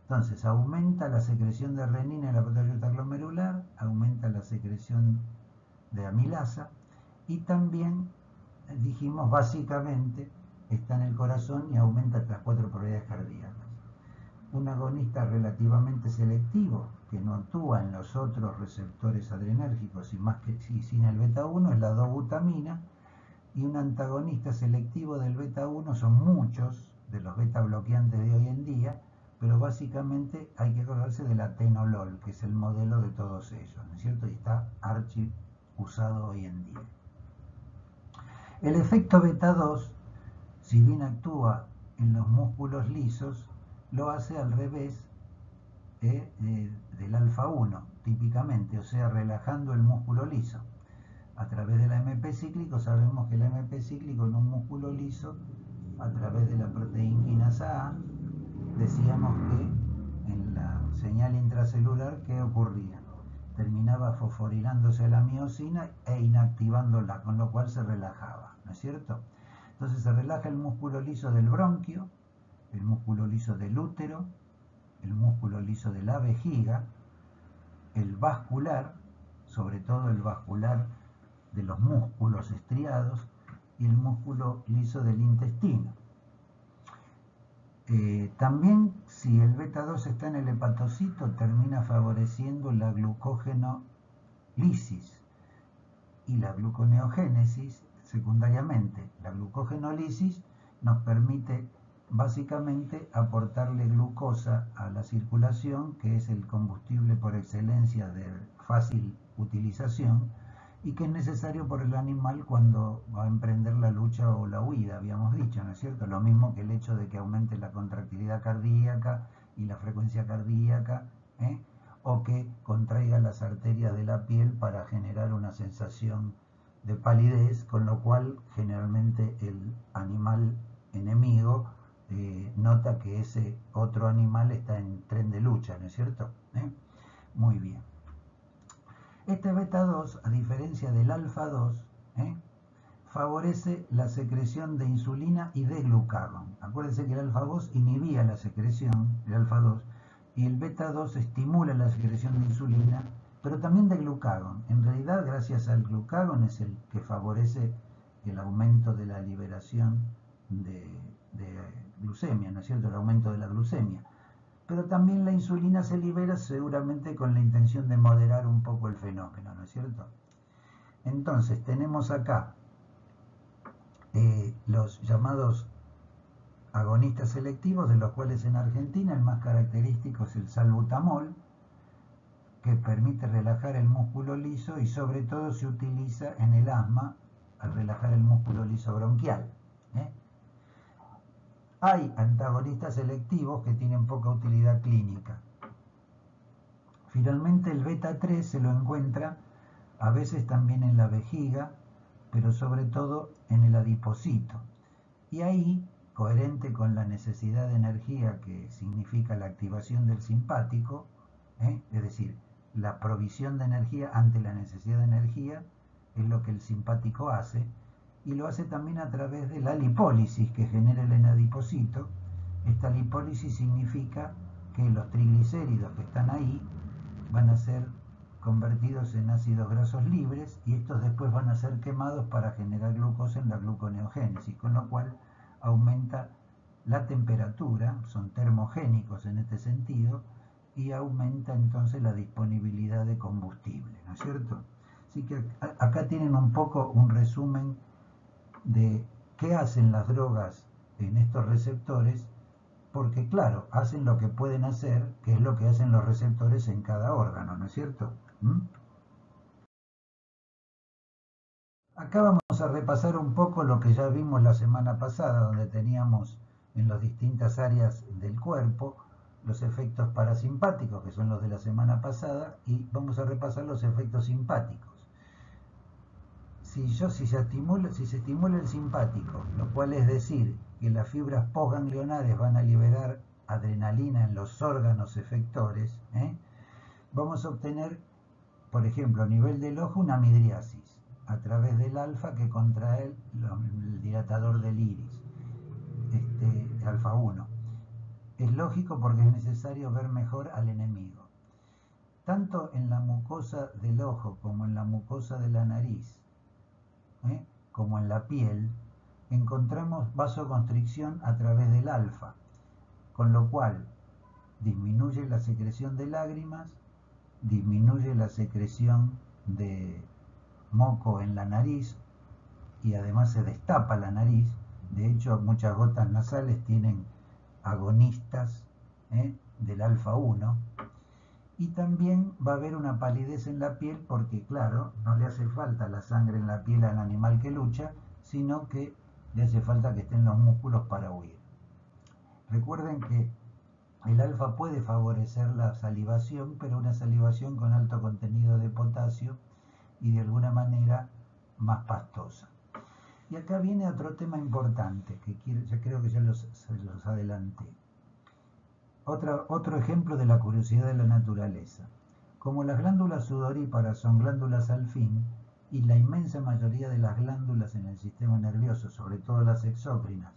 Entonces aumenta la secreción de renina en el aparato justaglomerular, aumenta la secreción de amilasa, y también dijimos básicamente está en el corazón y aumenta las 4 propiedades cardíacas. Un agonista relativamente selectivo que no actúa en los otros receptores adrenérgicos y más que sin el beta 1 es la 2-butamina, y un antagonista selectivo del beta 1 son muchos de los beta bloqueantes de hoy en día, pero básicamente hay que acordarse del atenolol, que es el modelo de todos ellos, ¿no es cierto? Y está archi usado hoy en día. El efecto beta 2, si bien actúa en los músculos lisos, lo hace al revés del alfa 1, típicamente, o sea, relajando el músculo liso. A través del AMP cíclico, sabemos que el AMP cíclico en un músculo liso, a través de la proteína quinasa A, decíamos que en la señal intracelular, ¿qué ocurría? Terminaba fosforilándose la miosina e inactivándola, con lo cual se relajaba, ¿no es cierto? Entonces se relaja el músculo liso del bronquio, el músculo liso del útero, el músculo liso de la vejiga, el vascular, sobre todo el vascular de los músculos estriados, y el músculo liso del intestino. También, si el beta 2 está en el hepatocito, termina favoreciendo la glucogenolisis y la gluconeogénesis secundariamente. La glucogenolisis nos permite básicamente aportarle glucosa a la circulación, que es el combustible por excelencia de fácil utilización y que es necesario por el animal cuando va a emprender la lucha o la huida, habíamos dicho, ¿no es cierto? Lo mismo que el hecho de que aumente la contractilidad cardíaca y la frecuencia cardíaca, o que contraiga las arterias de la piel para generar una sensación de palidez, con lo cual generalmente el animal enemigo nota que ese otro animal está en tren de lucha, ¿no es cierto? Muy bien. Este beta 2, a diferencia del alfa 2, favorece la secreción de insulina y de glucagón. Acuérdense que el alfa-2 inhibía la secreción, el alfa-2, y el beta-2 estimula la secreción de insulina, pero también de glucagón. En realidad, gracias al glucagón es el que favorece el aumento de la liberación de glucemia, ¿no es cierto? El aumento de la glucemia. Pero también la insulina se libera seguramente con la intención de moderar un poco el fenómeno, ¿no es cierto? Entonces tenemos acá los llamados agonistas selectivos, de los cuales en Argentina el más característico es el salbutamol, que permite relajar el músculo liso y sobre todo se utiliza en el asma al relajar el músculo liso bronquial. Hay antagonistas selectivos que tienen poca utilidad clínica. Finalmente el beta-3 se lo encuentra a veces también en la vejiga, pero sobre todo en el adipocito. Y ahí, coherente con la necesidad de energía que significa la activación del simpático, es decir, la provisión de energía ante la necesidad de energía, es lo que el simpático hace, y lo hace también a través de la lipólisis que genera el adipocito. Esta lipólisis significa que los triglicéridos que están ahí van a ser convertidos en ácidos grasos libres y estos después van a ser quemados para generar glucosa en la gluconeogénesis, con lo cual aumenta la temperatura, son termogénicos en este sentido, y aumenta entonces la disponibilidad de combustible, ¿no es cierto? Así que acá tienen un poco un resumen de qué hacen las drogas en estos receptores, porque claro, hacen lo que pueden hacer, que es lo que hacen los receptores en cada órgano, ¿no es cierto? Acá vamos a repasar un poco lo que ya vimos la semana pasada, donde teníamos en las distintas áreas del cuerpo los efectos parasimpáticos, que son los de la semana pasada, y vamos a repasar los efectos simpáticos. Si se estimula el simpático, lo cual es decir que las fibras postganglionares van a liberar adrenalina en los órganos efectores, vamos a obtener, por ejemplo, a nivel del ojo, una midriasis a través del alfa que contrae el dilatador del iris, alfa 1. Es lógico porque es necesario ver mejor al enemigo. Tanto en la mucosa del ojo como en la mucosa de la nariz, como en la piel, encontramos vasoconstricción a través del alfa, con lo cual disminuye la secreción de lágrimas, disminuye la secreción de moco en la nariz y además se destapa la nariz. De hecho, muchas gotas nasales tienen agonistas del alfa 1. Y también va a haber una palidez en la piel porque, claro, no le hace falta la sangre en la piel al animal que lucha, sino que le hace falta que estén los músculos para huir. Recuerden que el alfa puede favorecer la salivación, pero una salivación con alto contenido de potasio y de alguna manera más pastosa. Y acá viene otro tema importante, que ya creo que ya los adelanté. Otro ejemplo de la curiosidad de la naturaleza. Como las glándulas sudoríparas son glándulas al fin, y la inmensa mayoría de las glándulas en el sistema nervioso, sobre todo las exócrinas,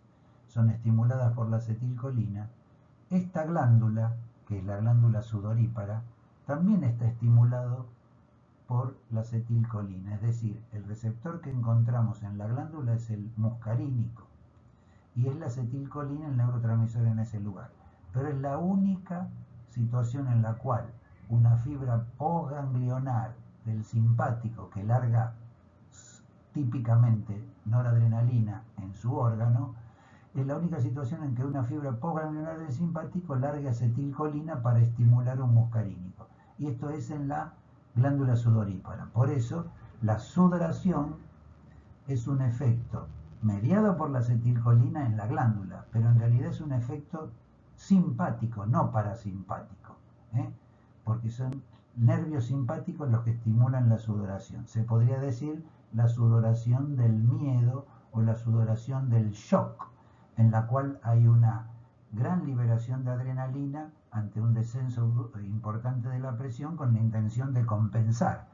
son estimuladas por la acetilcolina, esta glándula, que es la glándula sudorípara, también está estimulado por la acetilcolina. Es decir, el receptor que encontramos en la glándula es el muscarínico, y es la acetilcolina el neurotransmisor en ese lugar. Pero es la única situación en la cual una fibra postganglionar del simpático que larga típicamente noradrenalina en su órgano, es la única situación en que una fibra postganglionar del simpático larga acetilcolina para estimular un muscarínico. Y esto es en la glándula sudorípara. Por eso, la sudoración es un efecto mediado por la acetilcolina en la glándula, pero en realidad es un efecto simpático, no parasimpático, porque son nervios simpáticos los que estimulan la sudoración. Se podría decir la sudoración del miedo o la sudoración del shock, en la cual hay una gran liberación de adrenalina ante un descenso importante de la presión con la intención de compensar.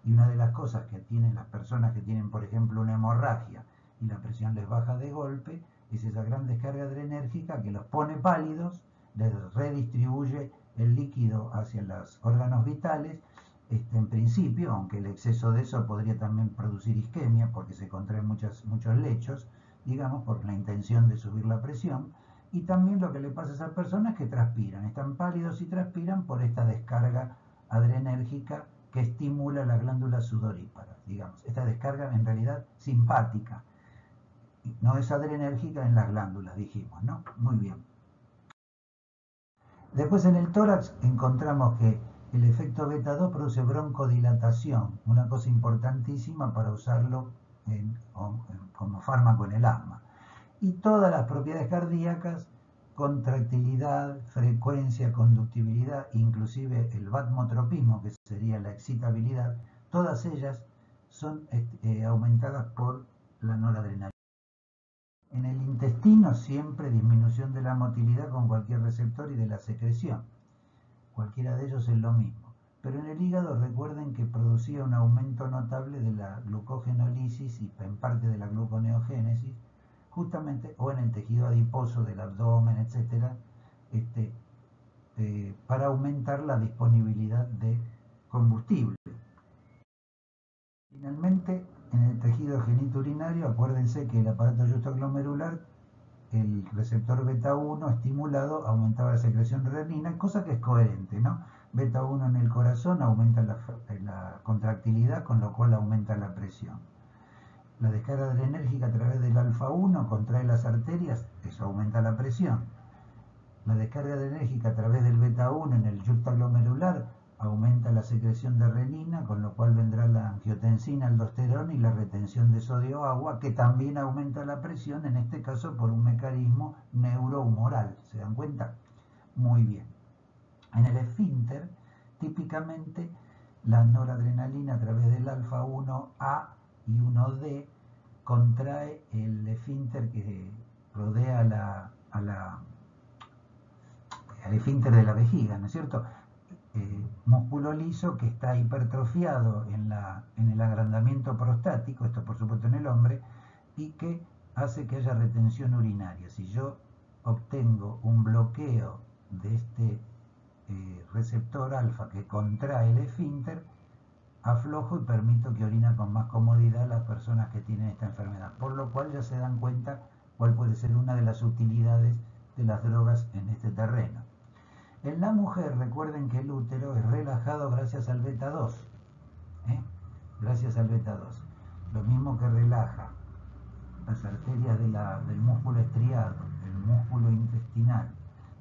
Y una de las cosas que tienen las personas que tienen, por ejemplo, una hemorragia y la presión les baja de golpe, es esa gran descarga adrenérgica que los pone pálidos, les redistribuye el líquido hacia los órganos vitales. En principio, aunque el exceso de eso podría también producir isquemia, porque se contraen muchos lechos, digamos, por la intención de subir la presión. Y también lo que le pasa a esas personas es que transpiran, están pálidos y transpiran por esta descarga adrenérgica que estimula las glándulas sudoríparas, digamos. Esta descarga en realidad simpática, no es adrenérgica en las glándulas, dijimos, ¿no? Muy bien. Después en el tórax encontramos que el efecto beta 2 produce broncodilatación, una cosa importantísima para usarlo como fármaco en el asma. Y todas las propiedades cardíacas, contractilidad, frecuencia, conductibilidad, inclusive el vatmotropismo, que sería la excitabilidad, todas ellas son aumentadas por la noradrenalina. En el intestino siempre disminución de la motilidad con cualquier receptor y de la secreción. Cualquiera de ellos es lo mismo. Pero en el hígado recuerden que producía un aumento notable de la glucogenólisis y en parte de la gluconeogénesis, justamente, o en el tejido adiposo del abdomen, etcétera, para aumentar la disponibilidad de combustible. Finalmente, en el tejido genitourinario, acuérdense que el aparato juxtaglomerular, el receptor beta 1 estimulado aumentaba la secreción de renina, cosa que es coherente, ¿no? Beta 1 en el corazón aumenta la contractilidad, con lo cual aumenta la presión. La descarga adrenérgica a través del alfa 1 contrae las arterias, eso aumenta la presión. La descarga adrenérgica a través del beta 1 en el juxtaglomerular aumenta la secreción de renina, con lo cual vendrá la angiotensina, aldosterona y la retención de sodio-agua, que también aumenta la presión, en este caso por un mecanismo neurohumoral. ¿Se dan cuenta? Muy bien. En el esfínter, típicamente, la noradrenalina a través del alfa 1A y 1D contrae el esfínter que rodea al esfínter de la vejiga, ¿no es cierto? Músculo liso que está hipertrofiado en el agrandamiento prostático, esto por supuesto en el hombre, y que hace que haya retención urinaria. Si yo obtengo un bloqueo de este receptor alfa que contrae el esfínter, aflojo y permito que orina con más comodidad las personas que tienen esta enfermedad, por lo cual ya se dan cuenta cuál puede ser una de las utilidades de las drogas en este terreno. En la mujer, recuerden que el útero es relajado gracias al beta 2, gracias al beta 2, lo mismo que relaja las arterias del músculo estriado, el músculo intestinal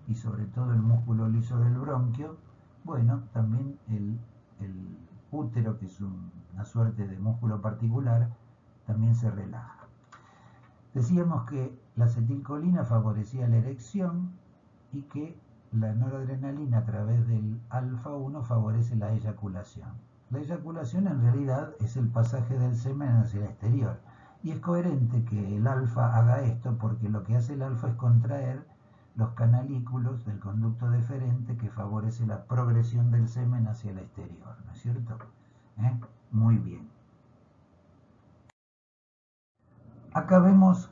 y sobre todo el músculo liso del bronquio. Bueno, también el útero, que es una suerte de músculo particular, también se relaja. Decíamos que la acetilcolina favorecía la erección y que la noradrenalina a través del alfa 1 favorece la eyaculación. La eyaculación en realidad es el pasaje del semen hacia el exterior, y es coherente que el alfa haga esto porque lo que hace el alfa es contraer los canalículos del conducto deferente que favorece la progresión del semen hacia el exterior, ¿no es cierto? Muy bien. Acá vemos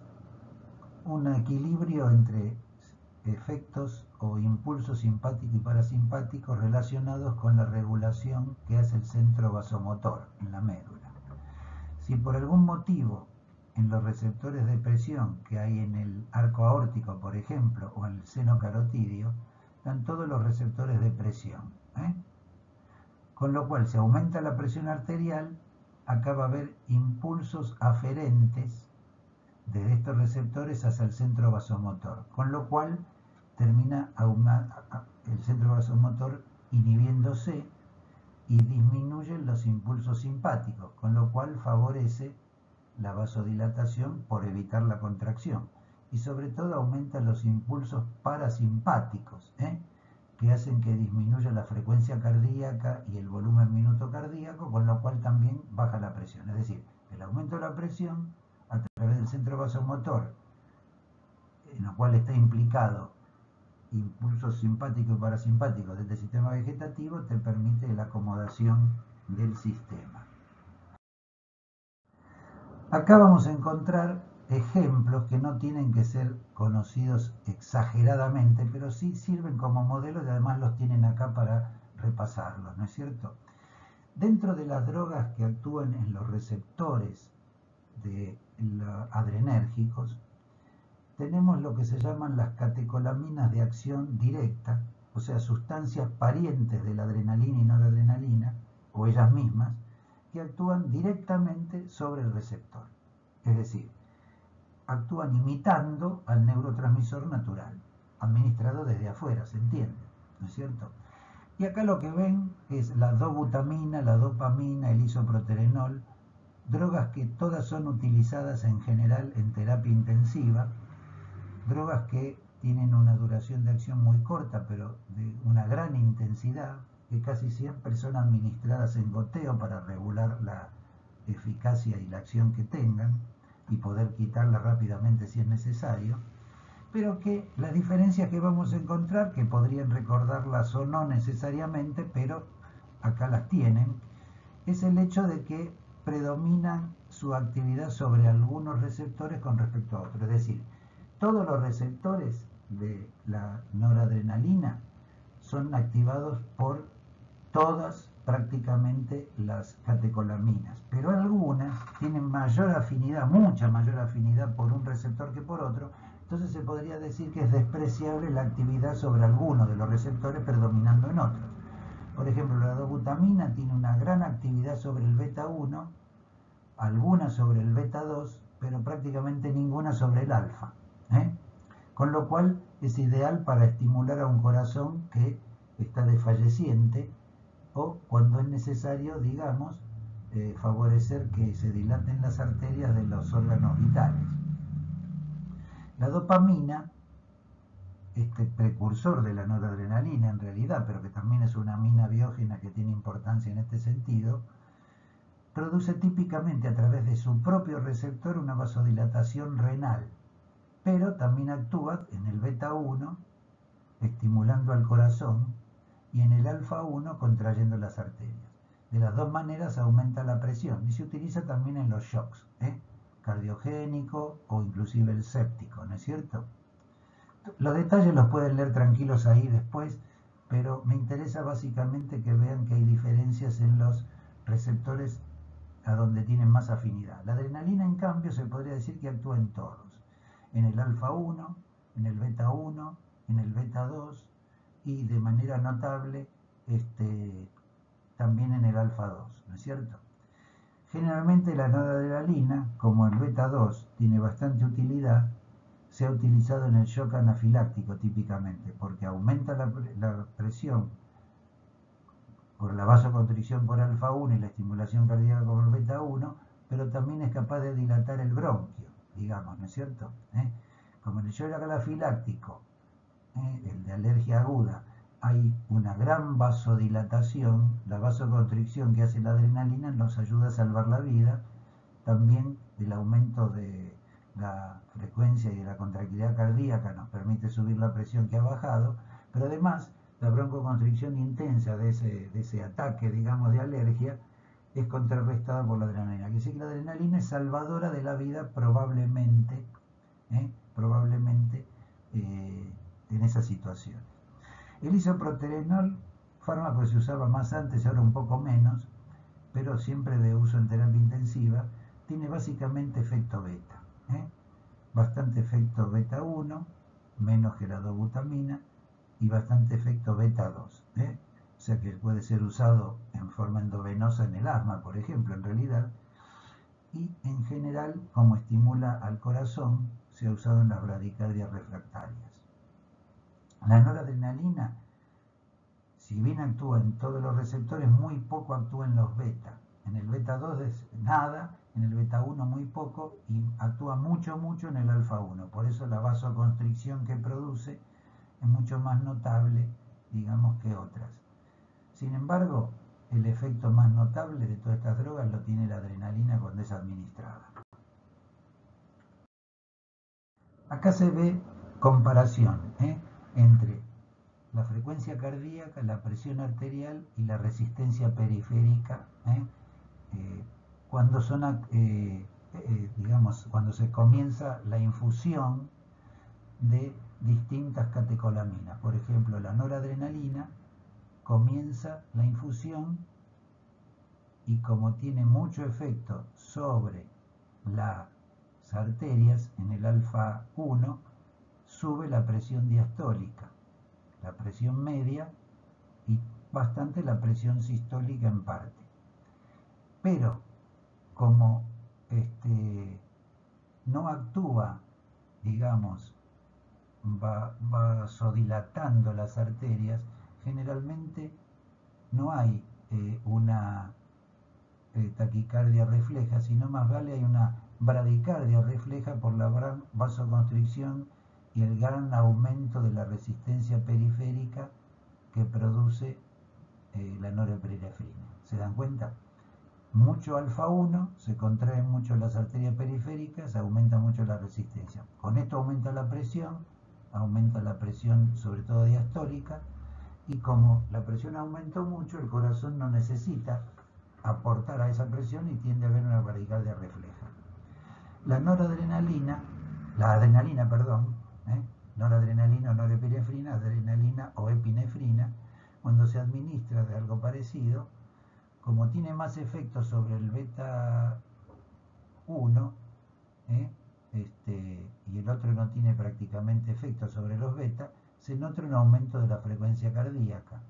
un equilibrio entre efectos o impulsos simpáticos y parasimpáticos relacionados con la regulación que hace el centro vasomotor en la médula. Si por algún motivo en los receptores de presión que hay en el arco aórtico, por ejemplo, o en el seno carotidio, están todos los receptores de presión, con lo cual se aumenta la presión arterial, acá va a haber impulsos aferentes de estos receptores hacia el centro vasomotor, con lo cual termina el centro vasomotor inhibiéndose y disminuyen los impulsos simpáticos, con lo cual favorece la vasodilatación por evitar la contracción, y sobre todo aumenta los impulsos parasimpáticos, que hacen que disminuya la frecuencia cardíaca y el volumen minuto cardíaco, con lo cual también baja la presión. Es decir, el aumento de la presión a través del centro vasomotor, en lo cual está implicado impulsos simpáticos y parasimpáticos de este sistema vegetativo, te permite la acomodación del sistema. Acá vamos a encontrar ejemplos que no tienen que ser conocidos exageradamente, pero sí sirven como modelos y además los tienen acá para repasarlos, ¿no es cierto? Dentro de las drogas que actúan en los receptores adrenérgicos, tenemos lo que se llaman las catecolaminas de acción directa, o sea, sustancias parientes de la adrenalina y noradrenalina, o ellas mismas, que actúan directamente sobre el receptor. Es decir, actúan imitando al neurotransmisor natural, administrado desde afuera, ¿se entiende? ¿No es cierto? Y acá lo que ven es la dobutamina, la dopamina, el isoproterenol, drogas que todas son utilizadas en general en terapia intensiva, drogas que tienen una duración de acción muy corta, pero de una gran intensidad, que casi siempre son administradas en goteo para regular la eficacia y la acción que tengan y poder quitarla rápidamente si es necesario, pero que las diferencias que vamos a encontrar, que podrían recordarlas o no necesariamente, pero acá las tienen, es el hecho de que predominan su actividad sobre algunos receptores con respecto a otros. Es decir, todos los receptores de la noradrenalina son activados por todas prácticamente las catecolaminas, pero algunas tienen mayor afinidad, mucha mayor afinidad por un receptor que por otro, entonces se podría decir que es despreciable la actividad sobre algunos de los receptores predominando en otros. Por ejemplo, la dobutamina tiene una gran actividad sobre el beta 1, alguna sobre el beta 2, pero prácticamente ninguna sobre el alfa. Con lo cual es ideal para estimular a un corazón que está desfalleciente o cuando es necesario, digamos, favorecer que se dilaten las arterias de los órganos vitales. La dopamina, este precursor de la noradrenalina en realidad, pero que también es una amina biógena que tiene importancia en este sentido, produce típicamente a través de su propio receptor una vasodilatación renal, pero también actúa en el beta 1, estimulando al corazón, y en el alfa 1, contrayendo las arterias. De las dos maneras aumenta la presión y se utiliza también en los shocks, cardiogénico o inclusive el séptico, ¿no es cierto? Los detalles los pueden leer tranquilos ahí después, pero me interesa básicamente que vean que hay diferencias en los receptores a donde tienen más afinidad. La adrenalina, en cambio, se podría decir que actúa en todos. En el alfa 1, en el beta 1, en el beta 2 y de manera notable también en el alfa 2, ¿no es cierto? Generalmente la noradrenalina, como el beta 2 tiene bastante utilidad, se ha utilizado en el shock anafiláctico típicamente, porque aumenta la presión por la vasoconstricción por alfa 1 y la estimulación cardíaca por beta 1, pero también es capaz de dilatar el bronquio, digamos, ¿no es cierto? Como en el shock anafiláctico, el de alergia aguda, hay una gran vasodilatación, la vasoconstricción que hace la adrenalina nos ayuda a salvar la vida, también el aumento de la frecuencia y de la contractilidad cardíaca nos permite subir la presión que ha bajado, pero además la broncoconstricción intensa de ese ataque, digamos, de alergia, es contrarrestada por la adrenalina. Quiere decir que la adrenalina es salvadora de la vida probablemente en esa situación. El isoproterenol, fármaco que se usaba más antes, ahora un poco menos, pero siempre de uso en terapia intensiva, tiene básicamente efecto beta. Bastante efecto beta 1, menos que la dobutamina, y bastante efecto beta 2. O sea que puede ser usado en forma endovenosa en el asma, por ejemplo, en realidad. Y en general, como estimula al corazón, se ha usado en las bradicardias refractarias. La noradrenalina, si bien actúa en todos los receptores, muy poco actúa en los beta. En el beta 2 es nada, en el beta 1 muy poco y actúa mucho en el alfa 1. Por eso la vasoconstricción que produce es mucho más notable, digamos, que otras. Sin embargo, el efecto más notable de todas estas drogas lo tiene la adrenalina cuando es administrada. Acá se ve comparación entre la frecuencia cardíaca, la presión arterial y la resistencia periférica cuando son digamos, cuando se comienza la infusión de distintas catecolaminas. Por ejemplo, la noradrenalina comienza la infusión y como tiene mucho efecto sobre las arterias en el alfa 1, sube la presión diastólica, la presión media y bastante la presión sistólica en parte. Pero como no actúa, digamos, vasodilatando las arterias, generalmente no hay una taquicardia refleja, sino más vale hay una bradicardia refleja por la gran vasoconstricción y el gran aumento de la resistencia periférica que produce la norepinefrina. ¿Se dan cuenta? Mucho alfa 1, se contraen mucho las arterias periféricas, aumenta mucho la resistencia. Con esto aumenta la presión sobre todo diastólica, y como la presión aumentó mucho, el corazón no necesita aportar a esa presión y tiende a haber una bradicardia refleja. La adrenalina, noradrenalina o norepinefrina, adrenalina o epinefrina, cuando se administra de algo parecido, como tiene más efecto sobre el beta 1, y el otro no tiene prácticamente efecto sobre los beta, se nota un aumento de la frecuencia cardíaca.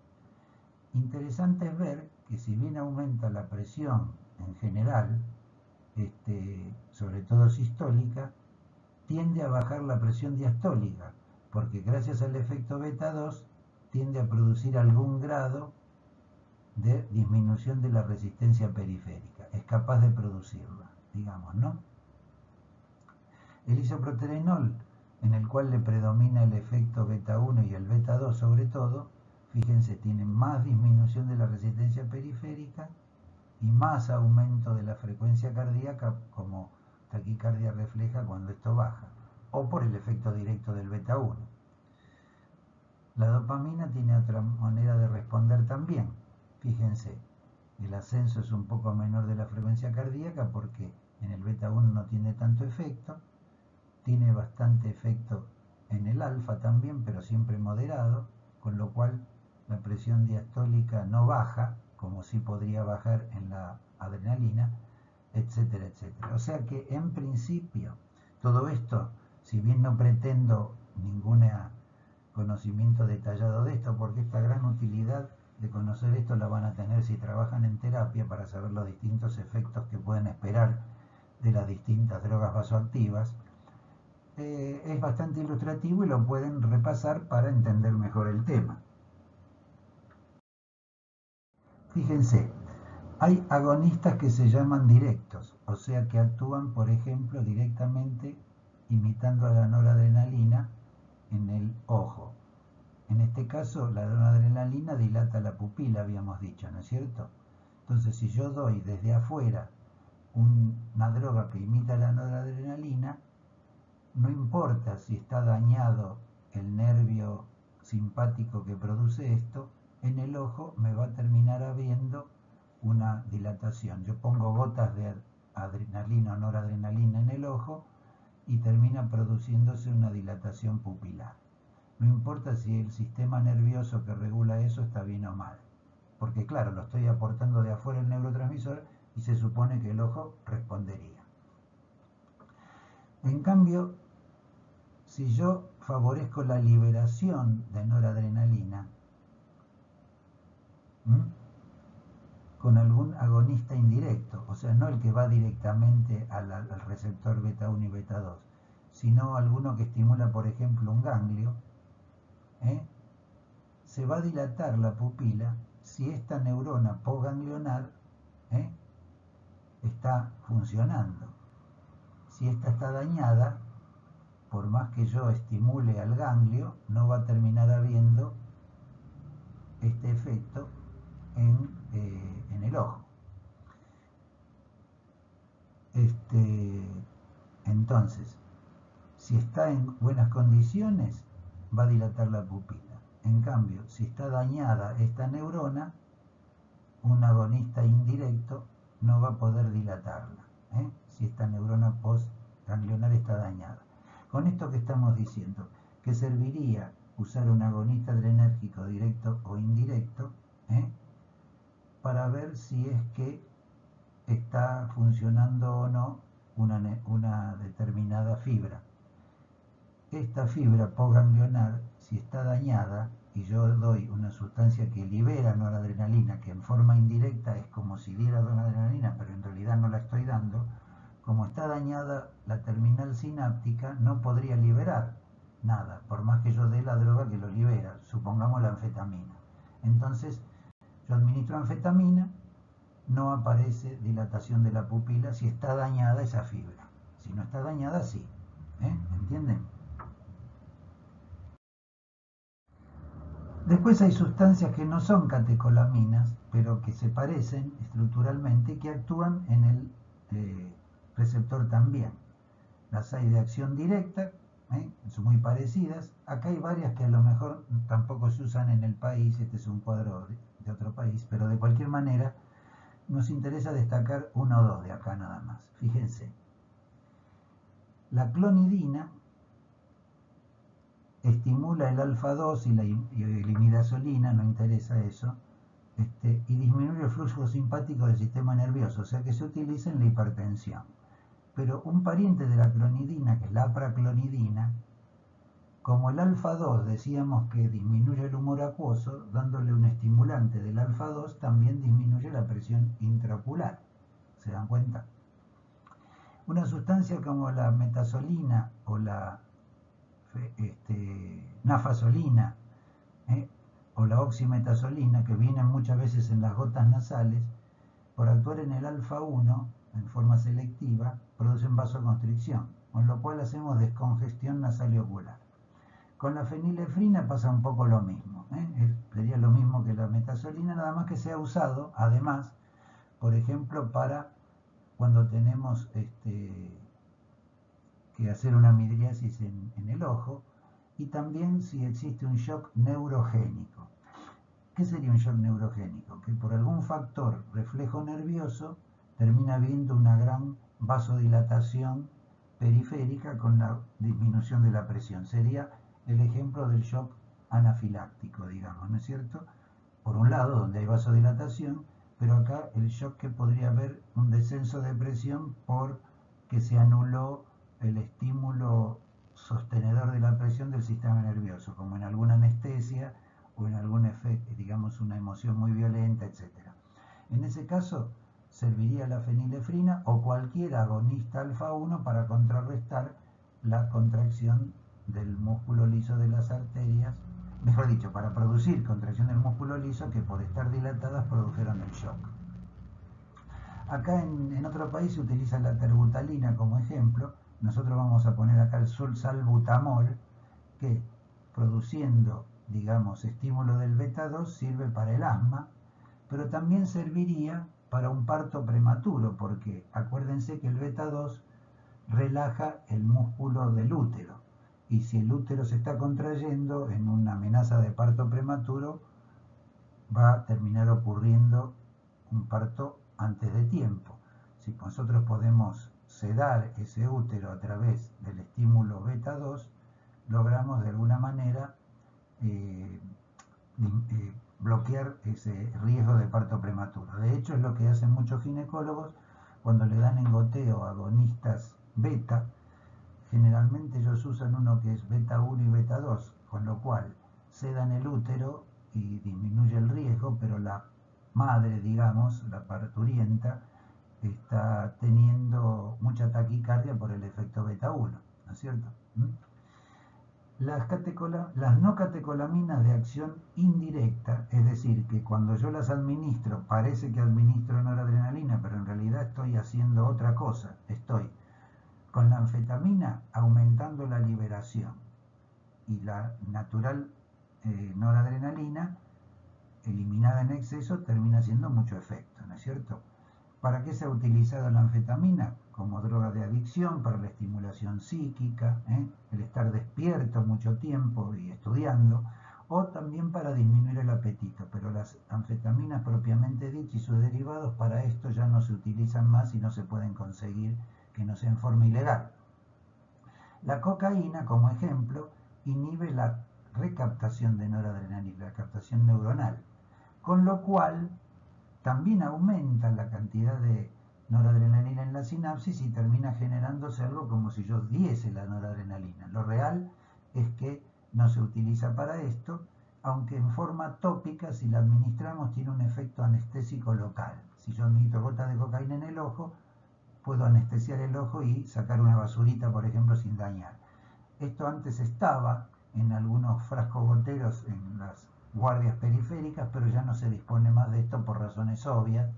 Interesante es ver que si bien aumenta la presión en general, sobre todo sistólica, tiende a bajar la presión diastólica, porque gracias al efecto beta 2 tiende a producir algún grado de disminución de la resistencia periférica. Es capaz de producirla, digamos, ¿no? El isoproterenol, en el cual le predomina el efecto beta 1 y el beta 2 sobre todo, fíjense, tiene más disminución de la resistencia periférica y más aumento de la frecuencia cardíaca, como taquicardia refleja cuando esto baja, o por el efecto directo del beta 1. La dopamina tiene otra manera de responder también. Fíjense, el ascenso es un poco menor de la frecuencia cardíaca porque en el beta 1 no tiene tanto efecto, tiene bastante efecto en el alfa también, pero siempre moderado, con lo cual la presión diastólica no baja, como sí podría bajar en la adrenalina, etcétera, etcétera. O sea que en principio, todo esto, si bien no pretendo ningún conocimiento detallado de esto, porque esta gran utilidad de conocer esto la van a tener si trabajan en terapia para saber los distintos efectos que pueden esperar de las distintas drogas vasoactivas, es bastante ilustrativo y lo pueden repasar para entender mejor el tema. Fíjense, hay agonistas que se llaman directos, o sea que actúan, por ejemplo, directamente imitando a la noradrenalina en el ojo. En este caso, la noradrenalina dilata la pupila, habíamos dicho, ¿no es cierto? Entonces, si yo doy desde afuera una droga que imita la noradrenalina, no importa si está dañado el nervio simpático que produce esto, en el ojo me va a terminar habiendo una dilatación. Yo pongo gotas de adrenalina o noradrenalina en el ojo y termina produciéndose una dilatación pupilar. No importa si el sistema nervioso que regula eso está bien o mal, porque claro, lo estoy aportando de afuera el neurotransmisor y se supone que el ojo respondería. En cambio, si yo favorezco la liberación de noradrenalina con algún agonista indirecto, o sea, no el que va directamente al receptor beta 1 y beta 2, sino alguno que estimula, por ejemplo, un ganglio, se va a dilatar la pupila si esta neurona postganglionar está funcionando. Si esta está dañada, por más que yo estimule al ganglio, no va a terminar habiendo este efecto en el ojo. Entonces, si está en buenas condiciones, va a dilatar la pupila. En cambio, si está dañada esta neurona, un agonista indirecto no va a poder dilatarla. si esta neurona postganglionar está dañada. Con esto que estamos diciendo, que serviría usar un agonista adrenérgico directo o indirecto, para ver si es que está funcionando o no una determinada fibra. Esta fibra postganglionar, si está dañada y yo doy una sustancia que libera noradrenalina, que en forma indirecta es como si diera noradrenalina, pero en realidad no la estoy dando, como está dañada la terminal sináptica, no podría liberar nada, por más que yo dé la droga que lo libera, supongamos la anfetamina. Entonces, yo administro anfetamina, no aparece dilatación de la pupila si está dañada esa fibra. Si no está dañada, sí. ¿Entienden? Después hay sustancias que no son catecolaminas, pero que se parecen estructuralmente y que actúan en el receptor también. Las hay de acción directa, son muy parecidas. Acá hay varias que a lo mejor tampoco se usan en el país, este es un cuadro de otro país, pero de cualquier manera nos interesa destacar una o dos de acá nada más. Fíjense, la clonidina estimula el alfa-2 y la imidazolina, no interesa eso, y disminuye el flujo simpático del sistema nervioso, o sea que se utiliza en la hipertensión. Pero un pariente de la clonidina, que es la apraclonidina, como el alfa-2 decíamos que disminuye el humor acuoso, dándole un estimulante del alfa-2 también disminuye la presión intraocular. ¿Se dan cuenta? Una sustancia como la metazolina o la nafasolina o la oximetazolina, que vienen muchas veces en las gotas nasales, por actuar en el alfa-1 en forma selectiva, producen vasoconstricción, con lo cual hacemos descongestión nasal y ocular. Con la fenilefrina pasa un poco lo mismo, sería lo mismo que la metazolina, nada más que se ha usado, además, por ejemplo, para cuando tenemos que hacer una midriasis en el ojo, y también si existe un shock neurogénico. ¿Qué sería un shock neurogénico? Que por algún factor reflejo nervioso termina habiendo una gran vasodilatación periférica con la disminución de la presión. Sería el ejemplo del shock anafiláctico, digamos, ¿no es cierto? Por un lado, donde hay vasodilatación, pero acá el shock que podría haber un descenso de presión porque se anuló el estímulo sostenedor de la presión del sistema nervioso, como en alguna anestesia o en algún efecto, digamos, una emoción muy violenta, etc. En ese caso, serviría la fenilefrina o cualquier agonista alfa-1 para contrarrestar la contracción del músculo liso de las arterias, mejor dicho, para producir contracción del músculo liso que por estar dilatadas produjeron el shock. Acá en otro país se utiliza la terbutalina como ejemplo. Nosotros vamos a poner acá el salbutamol, que produciendo, digamos, estímulo del beta-2 sirve para el asma, pero también serviría para un parto prematuro, porque acuérdense que el beta-2 relaja el músculo del útero, y si el útero se está contrayendo en una amenaza de parto prematuro, va a terminar ocurriendo un parto antes de tiempo. Si nosotros podemos sedar ese útero a través del estímulo beta-2, logramos de alguna manera bloquear ese riesgo de parto prematuro. De hecho, es lo que hacen muchos ginecólogos cuando le dan en goteo agonistas beta. Generalmente ellos usan uno que es beta-1 y beta-2, con lo cual sedan el útero y disminuye el riesgo, pero la madre, digamos, la parturienta, está teniendo mucha taquicardia por el efecto beta-1, ¿no es cierto? Las no catecolaminas de acción indirecta, es decir, que cuando yo las administro, parece que administro noradrenalina, pero en realidad estoy haciendo otra cosa, estoy con la anfetamina aumentando la liberación y la natural noradrenalina eliminada en exceso termina haciendo mucho efecto, ¿no es cierto? ¿Para qué se ha utilizado la anfetamina? Como droga de adicción, para la estimulación psíquica, el estar despierto mucho tiempo y estudiando, o también para disminuir el apetito, pero las anfetaminas propiamente dichas y sus derivados para esto ya no se utilizan más y no se pueden conseguir, que no sea en forma ilegal. La cocaína, como ejemplo, inhibe la recaptación de noradrenalina, la captación neuronal, con lo cual también aumenta la cantidad de noradrenalina en la sinapsis y termina generándose algo como si yo diese la noradrenalina. Lo real es que no se utiliza para esto, aunque en forma tópica, si la administramos, tiene un efecto anestésico local. Si yo administro gotas de cocaína en el ojo, puedo anestesiar el ojo y sacar una basurita, por ejemplo, sin dañar. Esto antes estaba en algunos frascos goteros en las guardias periféricas, pero ya no se dispone más de esto por razones obvias,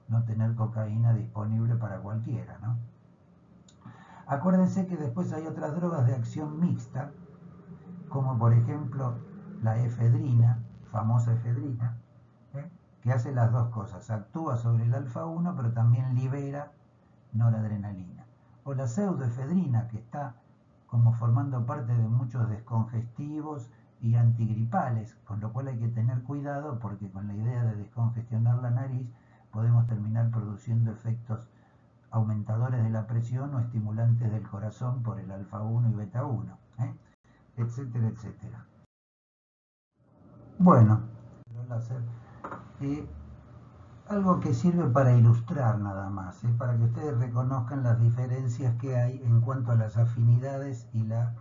no tener cocaína disponible para cualquiera, ¿no? Acuérdense que después hay otras drogas de acción mixta, como por ejemplo la efedrina, famosa efedrina, que hace las dos cosas, actúa sobre el alfa-1 pero también libera noradrenalina. O la pseudoefedrina, que está como formando parte de muchos descongestivos y antigripales, con lo cual hay que tener cuidado porque con la idea de descongestionar la nariz podemos terminar produciendo efectos aumentadores de la presión o estimulantes del corazón por el alfa-1 y beta-1, etcétera, etcétera. Bueno, algo que sirve para ilustrar nada más, para que ustedes reconozcan las diferencias que hay en cuanto a las afinidades y la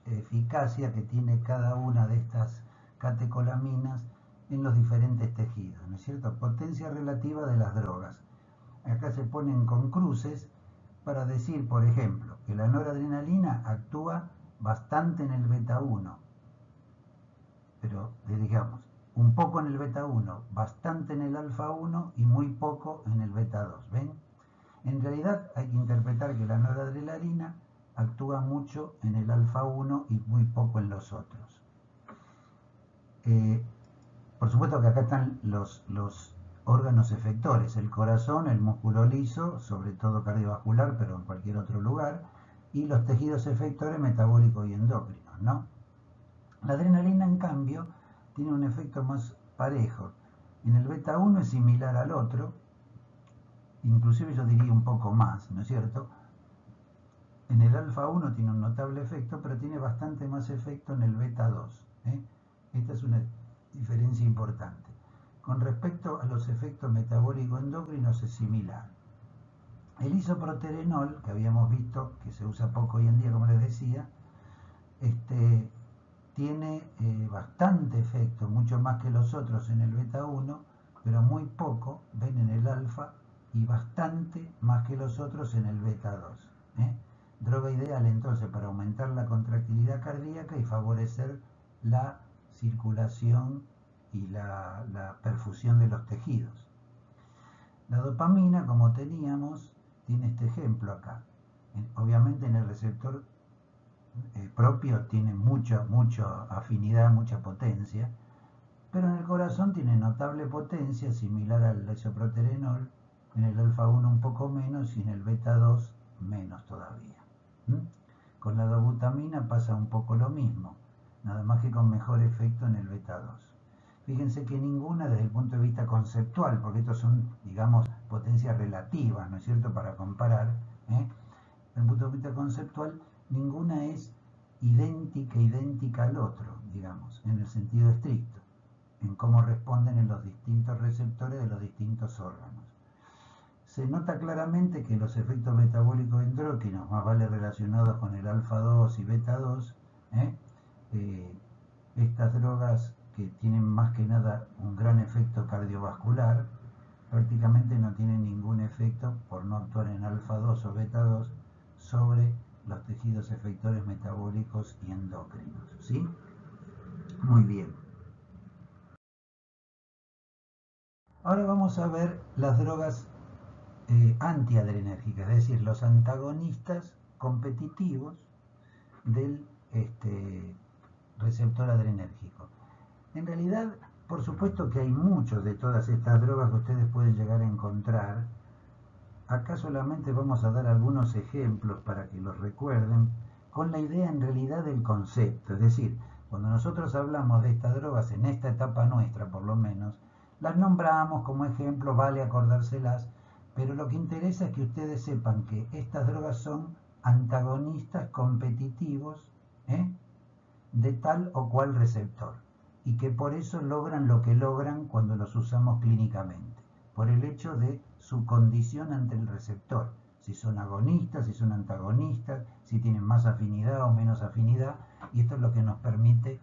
eficacia que tiene cada una de estas catecolaminas en los diferentes tejidos, ¿no es cierto? Potencia relativa de las drogas. Acá se ponen con cruces para decir, por ejemplo, que la noradrenalina actúa bastante en el beta-1, pero digamos, un poco en el beta-1, bastante en el alfa-1 y muy poco en el beta-2, ¿ven? En realidad hay que interpretar que la noradrenalina actúa mucho en el alfa-1 y muy poco en los otros. Por supuesto que acá están los órganos efectores, el corazón, el músculo liso, sobre todo cardiovascular, pero en cualquier otro lugar, y los tejidos efectores metabólicos y endocrinos, ¿no? La adrenalina, en cambio, tiene un efecto más parejo. En el beta-1 es similar al otro, inclusive yo diría un poco más, ¿no es cierto? En el alfa-1 tiene un notable efecto, pero tiene bastante más efecto en el beta-2. Esta es una diferencia importante. Con respecto a los efectos metabólico-endocrinos es similar. El isoproterenol, que habíamos visto, que se usa poco hoy en día, como les decía, tiene bastante efecto, mucho más que los otros en el beta-1, pero muy poco, ven, en el alfa, y bastante más que los otros en el beta-2. Droga ideal entonces para aumentar la contractilidad cardíaca y favorecer la circulación y la perfusión de los tejidos. La dopamina, como teníamos, tiene este ejemplo acá. Obviamente en el receptor propio tiene mucha afinidad, mucha potencia, pero en el corazón tiene notable potencia, similar al isoproterenol, en el alfa-1 un poco menos y en el beta-2 menos todavía. Con la dobutamina pasa un poco lo mismo, nada más que con mejor efecto en el beta-2. Fíjense que ninguna desde el punto de vista conceptual, porque estos son, digamos, potencias relativas, ¿no es cierto?, para comparar, desde el punto de vista conceptual, ninguna es idéntica al otro, digamos, en el sentido estricto, en cómo responden en los distintos receptores de los distintos órganos. Se nota claramente que los efectos metabólicos endócrinos, más vale relacionados con el alfa-2 y beta-2, estas drogas que tienen más que nada un gran efecto cardiovascular, prácticamente no tienen ningún efecto por no actuar en alfa-2 o beta-2 sobre los tejidos efectores metabólicos y endocrinos, ¿sí? Muy bien. Ahora vamos a ver las drogas antiadrenérgicas, es decir, los antagonistas competitivos del receptor adrenérgico. En realidad, por supuesto que hay muchos de todas estas drogas que ustedes pueden llegar a encontrar. Acá solamente vamos a dar algunos ejemplos para que los recuerden, con la idea en realidad del concepto. Es decir, cuando nosotros hablamos de estas drogas en esta etapa nuestra, por lo menos, las nombramos como ejemplo, vale acordárselas, Pero lo que interesa es que ustedes sepan que estas drogas son antagonistas competitivos, ¿eh?, de tal o cual receptor, y que por eso logran lo que logran cuando los usamos clínicamente, por el hecho de su condición ante el receptor, si son agonistas, si son antagonistas, si tienen más afinidad o menos afinidad, y esto es lo que nos permite,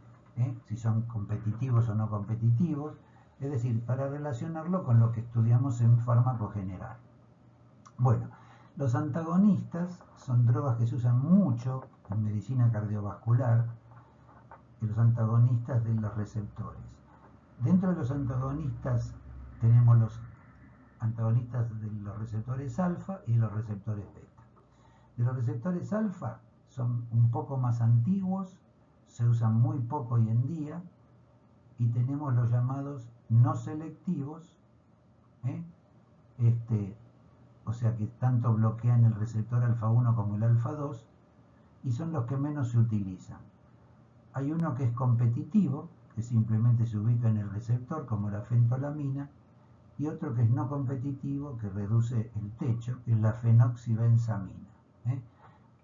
si son competitivos o no competitivos, es decir, para relacionarlo con lo que estudiamos en fármaco general. Bueno, los antagonistas son drogas que se usan mucho en medicina cardiovascular, los antagonistas de los receptores. Dentro de los antagonistas tenemos los antagonistas de los receptores alfa y los receptores beta. De los receptores alfa son un poco más antiguos, se usan muy poco hoy en día, y tenemos los llamados no selectivos, o sea que tanto bloquean el receptor alfa 1 como el alfa 2, y son los que menos se utilizan. Hay uno que es competitivo, que simplemente se ubica en el receptor, como la fentolamina, y otro que es no competitivo, que reduce el techo, que es la fenoxibensamina.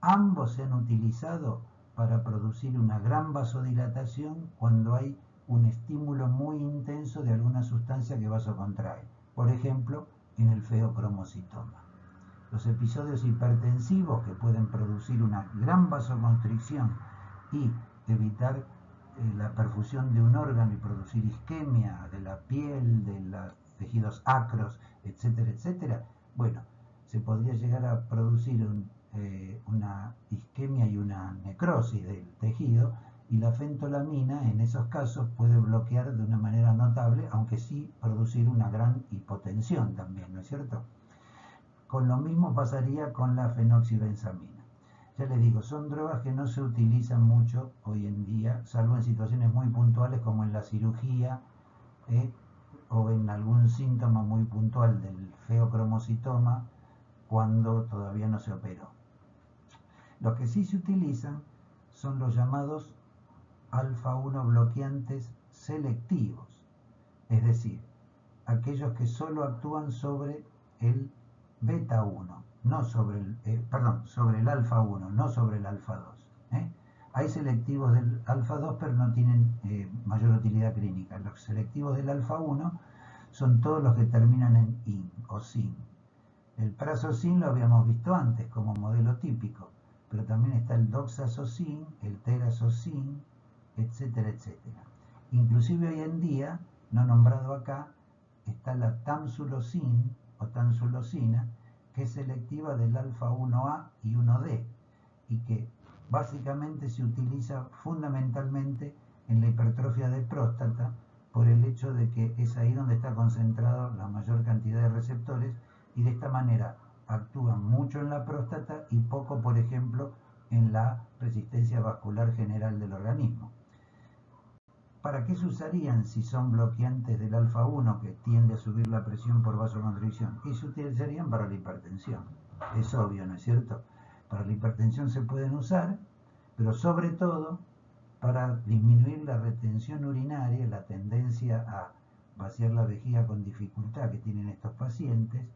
Ambos se han utilizado para producir una gran vasodilatación cuando hay un estímulo muy intenso de alguna sustancia que vasocontrae, por ejemplo, en el feocromocitoma. Los episodios hipertensivos, que pueden producir una gran vasoconstricción y evitar la perfusión de un órgano y producir isquemia de la piel, de los tejidos acros, etcétera, etcétera, bueno, se podría llegar a producir una isquemia y una necrosis del tejido, y la fentolamina en esos casos puede bloquear de una manera notable, aunque sí producir una gran hipotensión también, ¿no es cierto? Con lo mismo pasaría con la fenoxibensamina. Ya les digo, son drogas que no se utilizan mucho hoy en día, salvo en situaciones muy puntuales como en la cirugía, o en algún síntoma muy puntual del feocromocitoma cuando todavía no se operó. Los que sí se utilizan son los llamados alfa 1 bloqueantes selectivos, es decir, aquellos que solo actúan sobre el beta 1, no sobre sobre el alfa 1, no sobre el alfa 2. Hay selectivos del alfa 2, pero no tienen mayor utilidad clínica. Los selectivos del alfa 1 son todos los que terminan en IN o SIN. El prazosin lo habíamos visto antes como modelo típico, pero también está el doxazosin, el terazosin, etcétera, etcétera. Inclusive hoy en día, no nombrado acá, está la tamsulosin o tamsulosina, que es selectiva del alfa 1A y 1D, y que básicamente se utiliza fundamentalmente en la hipertrofia de próstata, por el hecho de que es ahí donde está concentrada la mayor cantidad de receptores, y de esta manera actúan mucho en la próstata y poco, por ejemplo, en la resistencia vascular general del organismo. ¿Para qué se usarían si son bloqueantes del alfa 1, que tiende a subir la presión por vasoconstricción? Y se utilizarían para la hipertensión. Es obvio, ¿no es cierto? Para la hipertensión se pueden usar, pero sobre todo para disminuir la retención urinaria, la tendencia a vaciar la vejiga con dificultad que tienen estos pacientes,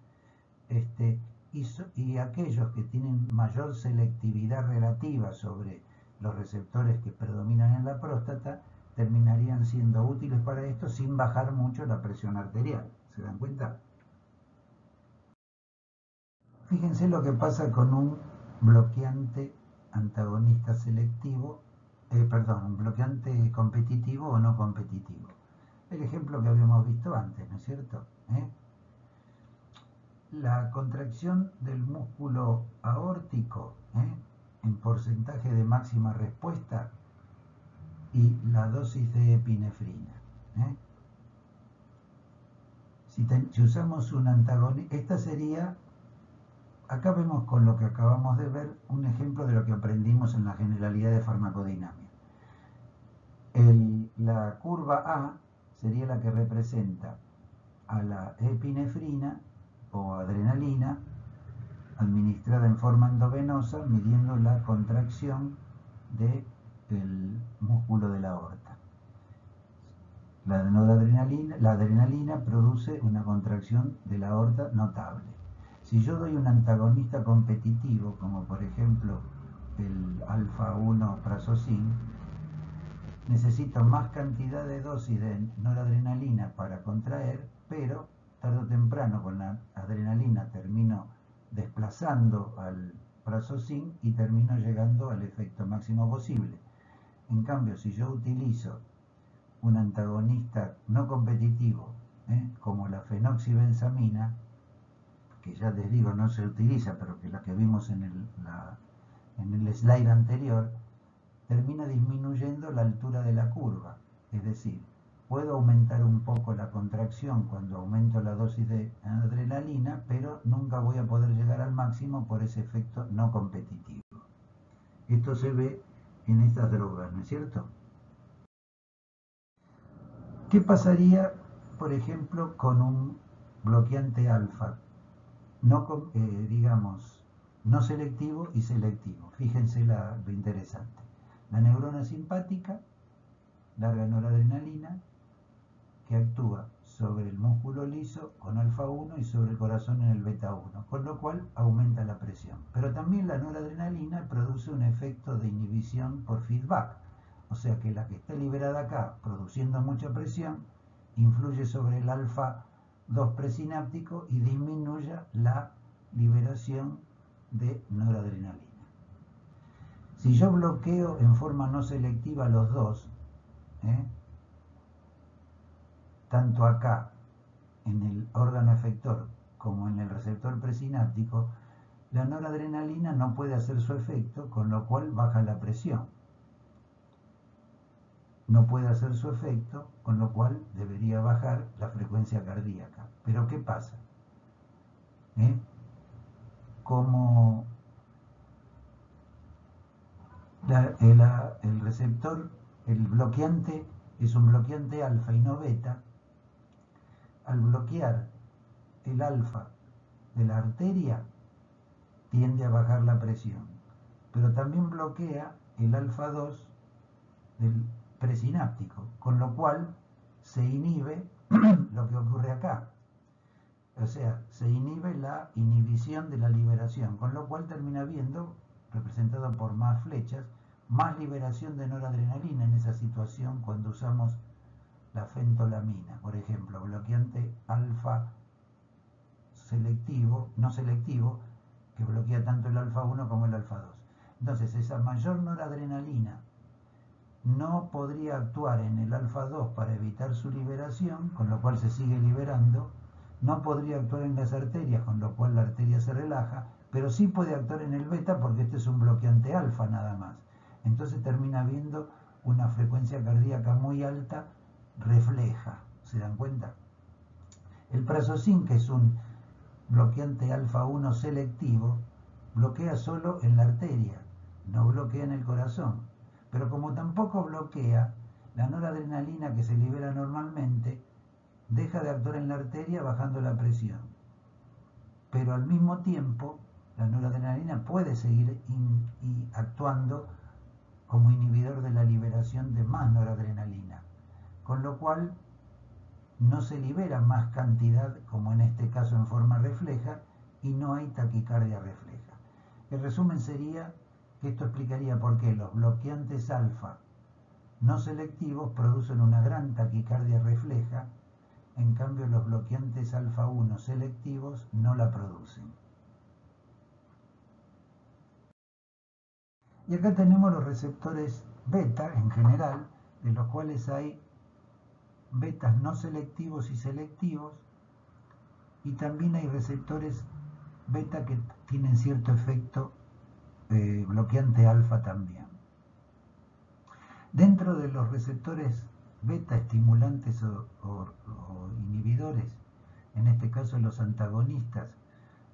y aquellos que tienen mayor selectividad relativa sobre los receptores que predominan en la próstata, terminarían siendo útiles para esto sin bajar mucho la presión arterial. ¿Se dan cuenta? Fíjense lo que pasa con un bloqueante antagonista selectivo, un bloqueante competitivo o no competitivo. El ejemplo que habíamos visto antes, ¿no es cierto? La contracción del músculo aórtico, en porcentaje de máxima respuesta, y la dosis de epinefrina. Si usamos un antagonista, esta sería, acá vemos con lo que acabamos de ver, un ejemplo de lo que aprendimos en la generalidad de farmacodinámica. La curva A sería la que representa a la epinefrina o adrenalina administrada en forma endovenosa, midiendo la contracción del músculo de la aorta. La adrenalina produce una contracción de la aorta notable. Si yo doy un antagonista competitivo, como por ejemplo el alfa-1 prazosin, necesito más cantidad de dosis de noradrenalina para contraer, pero tarde o temprano con la adrenalina termino desplazando al prazosin y termino llegando al efecto máximo posible. En cambio, si yo utilizo un antagonista no competitivo, como la fenoxibenzamina, que ya les digo no se utiliza, pero que la que vimos en el slide anterior, termina disminuyendo la altura de la curva. Es decir, puedo aumentar un poco la contracción cuando aumento la dosis de adrenalina, pero nunca voy a poder llegar al máximo por ese efecto no competitivo. Esto se ve en estas drogas, ¿no es cierto? ¿Qué pasaría, por ejemplo, con un bloqueante alfa? Digamos, no selectivo y selectivo. Fíjense lo interesante. La neurona simpática larga noradrenalina que actúa sobre el músculo liso con alfa-1 y sobre el corazón en el beta-1, con lo cual aumenta la presión. Pero también la noradrenalina produce un efecto de inhibición por feedback, o sea que la que está liberada acá produciendo mucha presión influye sobre el alfa-2 presináptico y disminuye la liberación de noradrenalina. Si yo bloqueo en forma no selectiva los dos, tanto acá en el órgano efector como en el receptor presináptico, la noradrenalina no puede hacer su efecto, con lo cual baja la presión. No puede hacer su efecto, con lo cual debería bajar la frecuencia cardíaca. Pero ¿qué pasa? Como el receptor, el bloqueante es un bloqueante alfa y no beta, al bloquear el alfa de la arteria tiende a bajar la presión, pero también bloquea el alfa-2 del presináptico, con lo cual se inhibe lo que ocurre acá. O sea, se inhibe la inhibición de la liberación, con lo cual termina habiendo, representado por más flechas, más liberación de noradrenalina en esa situación cuando usamos la fentolamina, por ejemplo, bloqueante alfa selectivo, no selectivo, que bloquea tanto el alfa-1 como el alfa-2. Entonces, esa mayor noradrenalina no podría actuar en el alfa-2 para evitar su liberación, con lo cual se sigue liberando, no podría actuar en las arterias, con lo cual la arteria se relaja, pero sí puede actuar en el beta porque este es un bloqueante alfa nada más. Entonces termina habiendo una frecuencia cardíaca muy alta refleja, ¿se dan cuenta? El prazosin, que es un bloqueante alfa-1 selectivo, bloquea solo en la arteria, no bloquea en el corazón. Pero como tampoco bloquea, la noradrenalina que se libera normalmente deja de actuar en la arteria bajando la presión. Pero al mismo tiempo, la noradrenalina puede seguir actuando como inhibidor de la liberación de más noradrenalina, con lo cual no se libera más cantidad, como en este caso en forma refleja, y no hay taquicardia refleja. El resumen sería que esto explicaría por qué los bloqueantes alfa no selectivos producen una gran taquicardia refleja, en cambio los bloqueantes alfa-1 selectivos no la producen. Y acá tenemos los receptores beta en general, de los cuales hay betas no selectivos y selectivos, y también hay receptores beta que tienen cierto efecto bloqueante alfa también. Dentro de los receptores beta estimulantes o inhibidores, en este caso los antagonistas,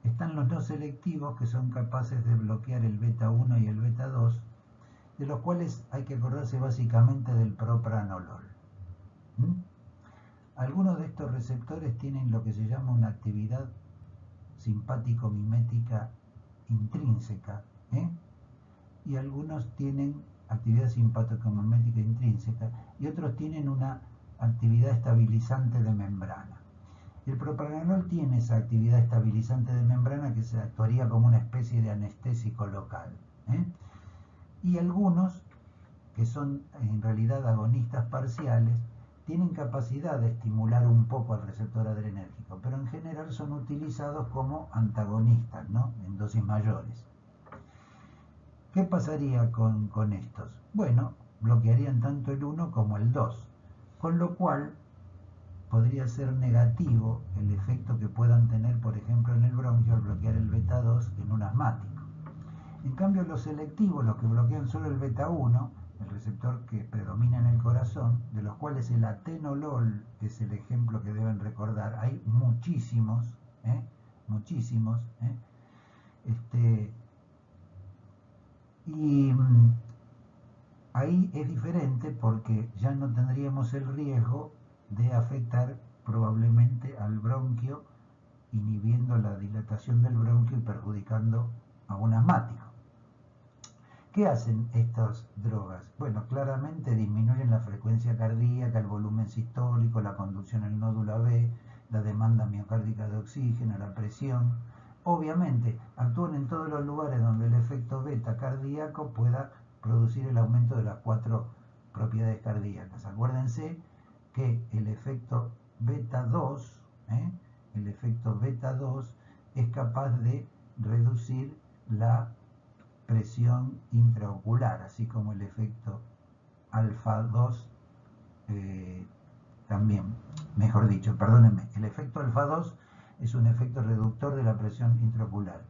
están los no selectivos, que son capaces de bloquear el beta 1 y el beta 2, de los cuales hay que acordarse básicamente del propranolol. Algunos de estos receptores tienen lo que se llama una actividad simpático-mimética intrínseca, y algunos tienen actividad simpático-mimética intrínseca y otros tienen una actividad estabilizante de membrana. Y el propranolol tiene esa actividad estabilizante de membrana que se actuaría como una especie de anestésico local. Y algunos, que son en realidad agonistas parciales, tienen capacidad de estimular un poco al receptor adrenérgico, pero en general son utilizados como antagonistas, ¿no? En dosis mayores. ¿Qué pasaría con estos? Bueno, bloquearían tanto el 1 como el 2, con lo cual podría ser negativo el efecto que puedan tener, por ejemplo, en el bronquio al bloquear el beta 2 en un asmático. En cambio, los selectivos, los que bloquean solo el beta 1, el receptor que predomina en el corazón, de los cuales el atenolol es el ejemplo que deben recordar, hay muchísimos, muchísimos, y ahí es diferente porque ya no tendríamos el riesgo de afectar probablemente al bronquio, inhibiendo la dilatación del bronquio y perjudicando a un asmático. ¿Qué hacen estas drogas? Bueno, claramente disminuyen la frecuencia cardíaca, el volumen sistólico, la conducción al nódulo AB, la demanda miocárdica de oxígeno, la presión. Obviamente, actúan en todos los lugares donde el efecto beta cardíaco pueda producir el aumento de las 4 propiedades cardíacas. Acuérdense que el efecto beta 2, el efecto beta 2 es capaz de reducir la presión intraocular, así como el efecto alfa 2 también, mejor dicho, perdónenme, el efecto alfa 2 es un efecto reductor de la presión intraocular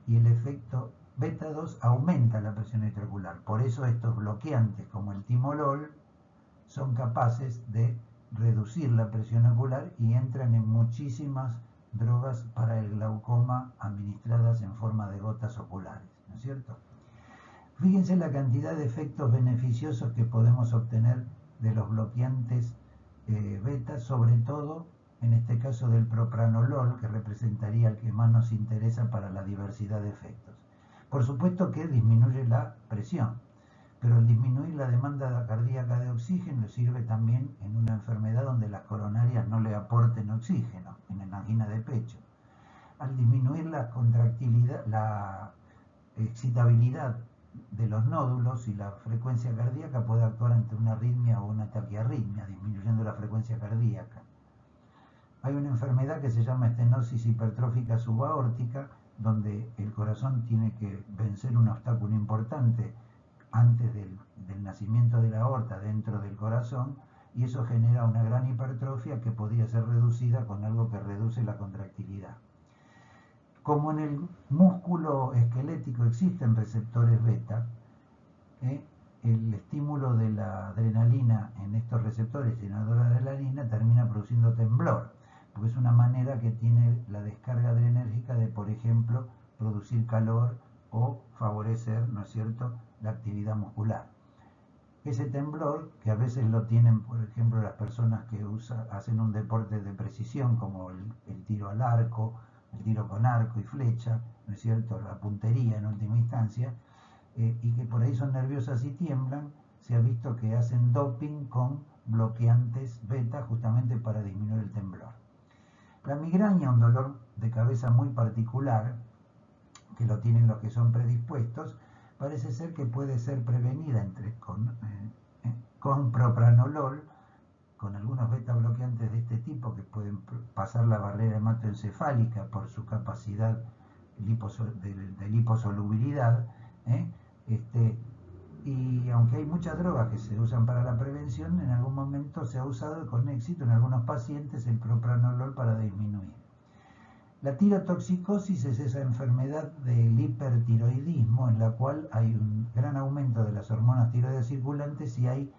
y el efecto beta 2 aumenta la presión intraocular. Por eso estos bloqueantes como el timolol son capaces de reducir la presión ocular y entran en muchísimas drogas para el glaucoma administradas en forma de gotas oculares, ¿no es cierto? Fíjense la cantidad de efectos beneficiosos que podemos obtener de los bloqueantes beta, sobre todo en este caso del propranolol, que representaría el que más nos interesa para la diversidad de efectos. Por supuesto que disminuye la presión, pero al disminuir la demanda cardíaca de oxígeno sirve también en una enfermedad donde las coronarias no le aporten oxígeno, en la angina de pecho. Al disminuir la contractilidad, la excitabilidad de los nódulos y la frecuencia cardíaca, puede actuar ante una arritmia o una taquiarritmia, disminuyendo la frecuencia cardíaca. Hay una enfermedad que se llama estenosis hipertrófica subaórtica, donde el corazón tiene que vencer un obstáculo importante antes del nacimiento de la aorta dentro del corazón, y eso genera una gran hipertrofia que podría ser reducida con algo que reduce la contractilidad. Como en el músculo esquelético existen receptores beta, el estímulo de la adrenalina en estos receptores, llenando la adrenalina, termina produciendo temblor, porque es una manera que tiene la descarga adrenérgica de, por ejemplo, producir calor o favorecer, ¿no es cierto?, la actividad muscular. Ese temblor, que a veces lo tienen, por ejemplo, las personas que hacen un deporte de precisión, como el tiro al arco, el tiro con arco y flecha, ¿no es cierto?, la puntería en última instancia, y que por ahí son nerviosas y tiemblan, se ha visto que hacen doping con bloqueantes beta justamente para disminuir el temblor. La migraña, un dolor de cabeza muy particular, que lo tienen los que son predispuestos, parece ser que puede ser prevenida con propranolol, con algunos beta bloqueantes de este tipo que pueden pasar la barrera hematoencefálica por su capacidad de liposolubilidad, y aunque hay muchas drogas que se usan para la prevención, en algún momento se ha usado con éxito en algunos pacientes el propranolol para disminuir. La tirotoxicosis es esa enfermedad del hipertiroidismo en la cual hay un gran aumento de las hormonas tiroides circulantes y hay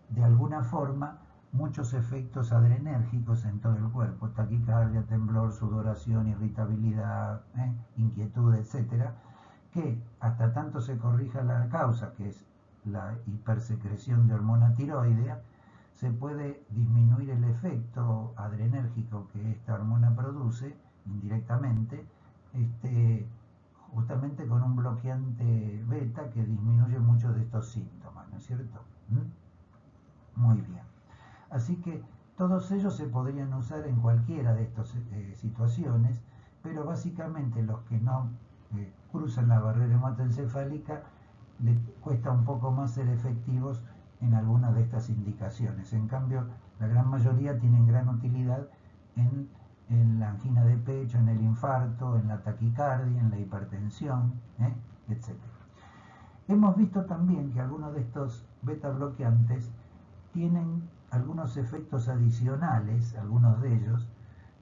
de alguna forma muchos efectos adrenérgicos en todo el cuerpo: taquicardia, temblor, sudoración, irritabilidad, inquietud, etcétera, que hasta tanto se corrija la causa, que es la hipersecreción de hormona tiroidea, se puede disminuir el efecto adrenérgico que esta hormona produce indirectamente, justamente con un bloqueante beta que disminuye muchos de estos síntomas, ¿no es cierto? Muy bien. Así que Todos ellos se podrían usar en cualquiera de estas situaciones, pero básicamente los que no cruzan la barrera hematoencefálica les cuesta un poco más ser efectivos en algunas de estas indicaciones. En cambio, la gran mayoría tienen gran utilidad en la angina de pecho, en el infarto, en la taquicardia, en la hipertensión, etc. Hemos visto también que algunos de estos beta bloqueantes tienen algunos efectos adicionales, algunos de ellos,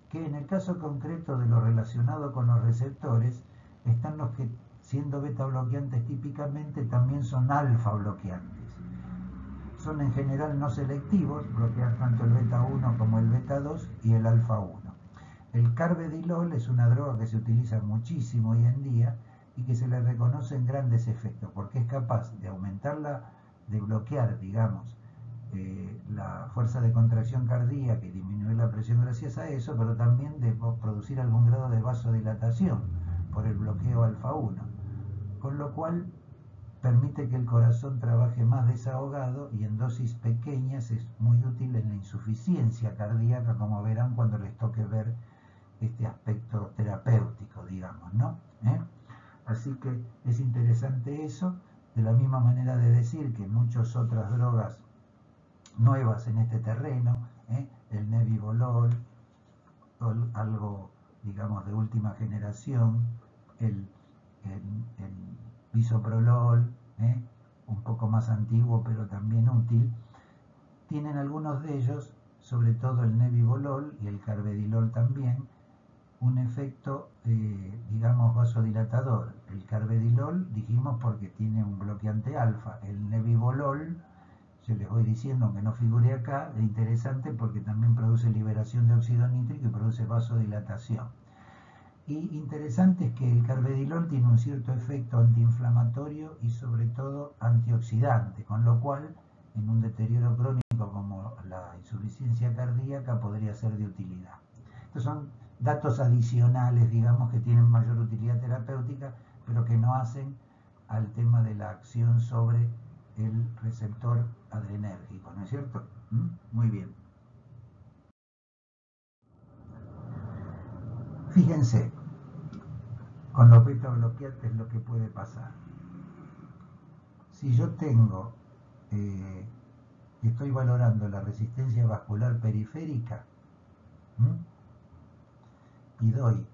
que en el caso concreto de lo relacionado con los receptores, están los que, siendo beta bloqueantes típicamente, también son alfa bloqueantes. Son en general no selectivos, bloquean tanto el beta 1 como el beta 2 y el alfa 1. El carvedilol es una droga que se utiliza muchísimo hoy en día y que se le reconocen grandes efectos, porque es capaz de de bloquear, digamos, la fuerza de contracción cardíaca y disminuir la presión gracias a eso, pero también de producir algún grado de vasodilatación por el bloqueo alfa 1, con lo cual permite que el corazón trabaje más desahogado y en dosis pequeñas es muy útil en la insuficiencia cardíaca, como verán cuando les toque ver este aspecto terapéutico, digamos, ¿no? Así que es interesante eso, de la misma manera de decir que muchas otras drogas nuevas en este terreno, el nebivolol, algo, digamos, de última generación, el bisoprolol, un poco más antiguo pero también útil, tienen algunos de ellos, sobre todo el nebivolol y el carvedilol también, un efecto, digamos, vasodilatador. El carvedilol dijimos porque tiene un bloqueante alfa. El nebivolol, yo les voy diciendo, aunque no figure acá, es interesante porque también produce liberación de óxido nítrico y produce vasodilatación. Y interesante es que el carvedilol tiene un cierto efecto antiinflamatorio y sobre todo antioxidante, con lo cual en un deterioro crónico como la insuficiencia cardíaca podría ser de utilidad. Estos son datos adicionales, digamos, que tienen mayor utilidad terapéutica, pero que no hacen al tema de la acción sobre el receptor adrenérgico, ¿no es cierto? Muy bien. Fíjense, con los beta bloqueantes lo que puede pasar. Si yo estoy valorando la resistencia vascular periférica, y doy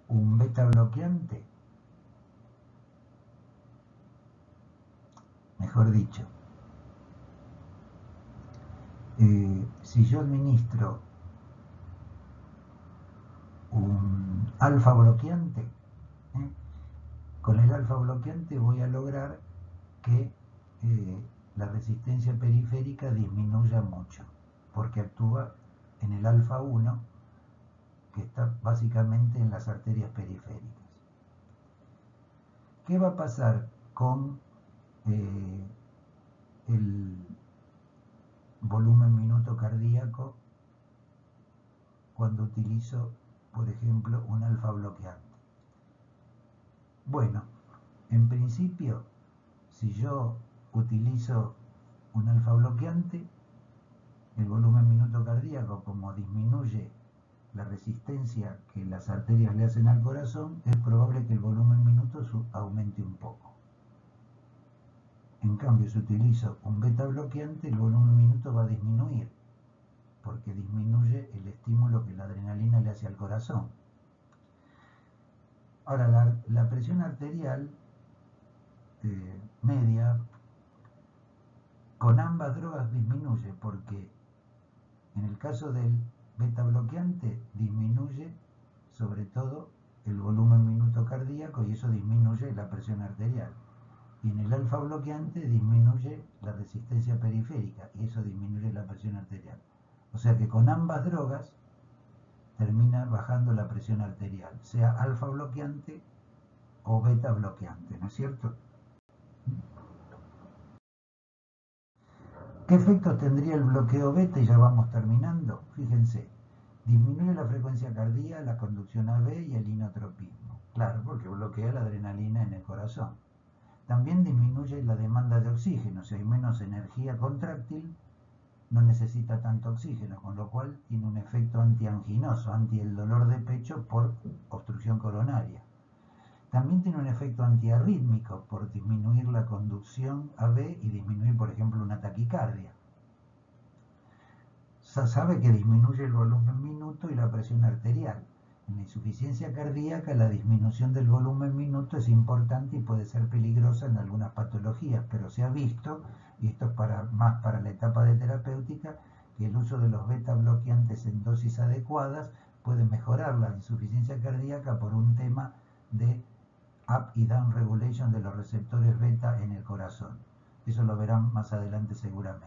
un beta bloqueante, mejor dicho, si yo administro un alfa bloqueante, con el alfa bloqueante voy a lograr que la resistencia periférica disminuya mucho, porque actúa en el alfa 1, que está básicamente en las arterias periféricas. ¿Qué va a pasar con el volumen minuto cardíaco cuando utilizo, por ejemplo, un alfa bloqueante? Bueno, en principio, si yo utilizo un alfa bloqueante, el volumen minuto cardíaco, como disminuye la resistencia que las arterias le hacen al corazón, es probable que el volumen minuto aumente un poco. En cambio, si utilizo un beta bloqueante, el volumen minuto va a disminuir, porque disminuye el estímulo que la adrenalina le hace al corazón. Ahora, la presión arterial media con ambas drogas disminuye, porque en el caso del beta bloqueante disminuye sobre todo el volumen minuto cardíaco y eso disminuye la presión arterial. Y en el alfa bloqueante disminuye la resistencia periférica y eso disminuye la presión arterial. O sea que con ambas drogas termina bajando la presión arterial, sea alfa bloqueante o beta bloqueante, ¿no es cierto? ¿Qué efectos tendría el bloqueo beta? Y ya vamos terminando. Fíjense, disminuye la frecuencia cardíaca, la conducción AB y el inotropismo. Claro, porque bloquea la adrenalina en el corazón. También disminuye la demanda de oxígeno, o sea, hay menos energía contráctil no necesita tanto oxígeno, con lo cual tiene un efecto antianginoso, anti el dolor de pecho por obstrucción coronaria. También tiene un efecto antiarrítmico por disminuir la conducción AB y disminuir, por ejemplo, una taquicardia. Se sabe que disminuye el volumen minuto y la presión arterial. En la insuficiencia cardíaca, la disminución del volumen minuto es importante y puede ser peligrosa en algunas patologías, pero se ha visto, y esto es más para la etapa de terapéutica, que el uso de los beta bloqueantes en dosis adecuadas puede mejorar la insuficiencia cardíaca por un tema de up y down regulation de los receptores beta en el corazón. Eso lo verán más adelante seguramente.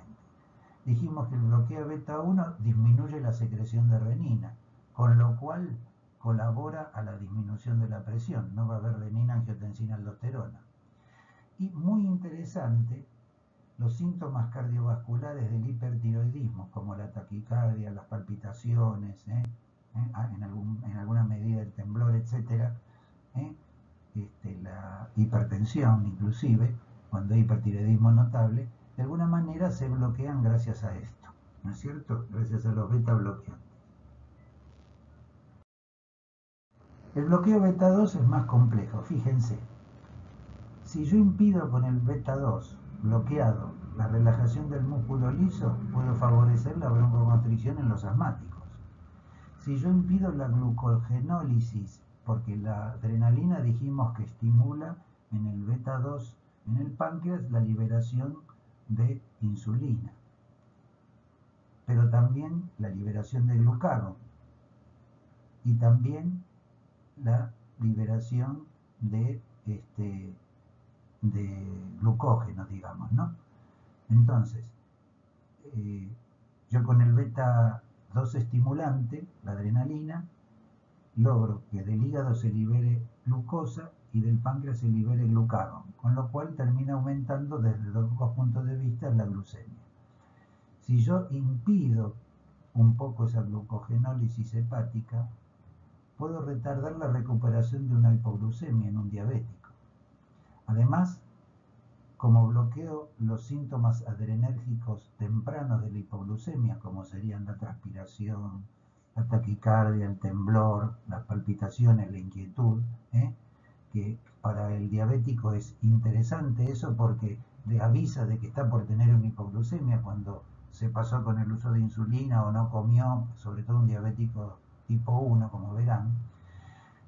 Dijimos que el bloqueo beta 1 disminuye la secreción de renina, con lo cual colabora a la disminución de la presión. No va a haber renina, angiotensina, aldosterona. Y muy interesante, los síntomas cardiovasculares del hipertiroidismo, como la taquicardia, las palpitaciones, en alguna medida el temblor, etc., la hipertensión inclusive, cuando hay hipertiroidismo notable, de alguna manera se bloquean gracias a esto, ¿no es cierto? Gracias a los beta bloqueantes. El bloqueo beta 2 es más complejo, fíjense. Si yo impido con el beta 2 bloqueado la relajación del músculo liso, puedo favorecer la broncoconstricción en los asmáticos. Si yo impido la glucogenólisis, porque la adrenalina dijimos que estimula en el beta 2 en el páncreas la liberación de insulina, pero también la liberación de glucagón y también la liberación de glucógeno, digamos, ¿no? Entonces, yo con el beta 2 estimulante, la adrenalina, logro que del hígado se libere glucosa y del páncreas se libere glucagón, con lo cual termina aumentando desde dos puntos de vista la glucemia. Si yo impido un poco esa glucogenólisis hepática, puedo retardar la recuperación de una hipoglucemia en un diabético. Además, como bloqueo los síntomas adrenérgicos tempranos de la hipoglucemia, como serían la transpiración, la taquicardia, el temblor, las palpitaciones, la inquietud, que para el diabético es interesante eso porque le avisa de que está por tener una hipoglucemia cuando se pasó con el uso de insulina o no comió, sobre todo un diabético tipo 1, como verán.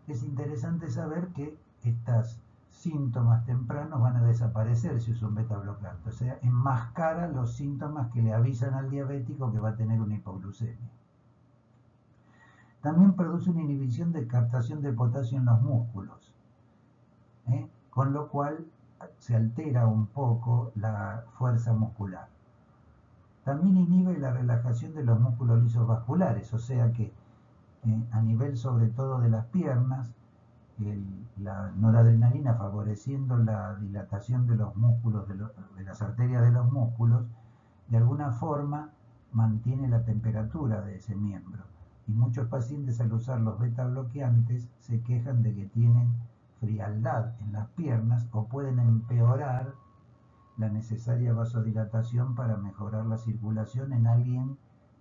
Es interesante saber que estos síntomas tempranos van a desaparecer si usa un beta bloqueante, o sea, enmascara los síntomas que le avisan al diabético que va a tener una hipoglucemia. También produce una inhibición de captación de potasio en los músculos, con lo cual se altera un poco la fuerza muscular. También inhibe la relajación de los músculos lisos vasculares, o sea que a nivel sobre todo de las piernas, la noradrenalina favoreciendo la dilatación de los músculos, de las arterias de los músculos, de alguna forma mantiene la temperatura de ese miembro. Y muchos pacientes al usar los beta bloqueantes se quejan de que tienen frialdad en las piernas o pueden empeorar la necesaria vasodilatación para mejorar la circulación en alguien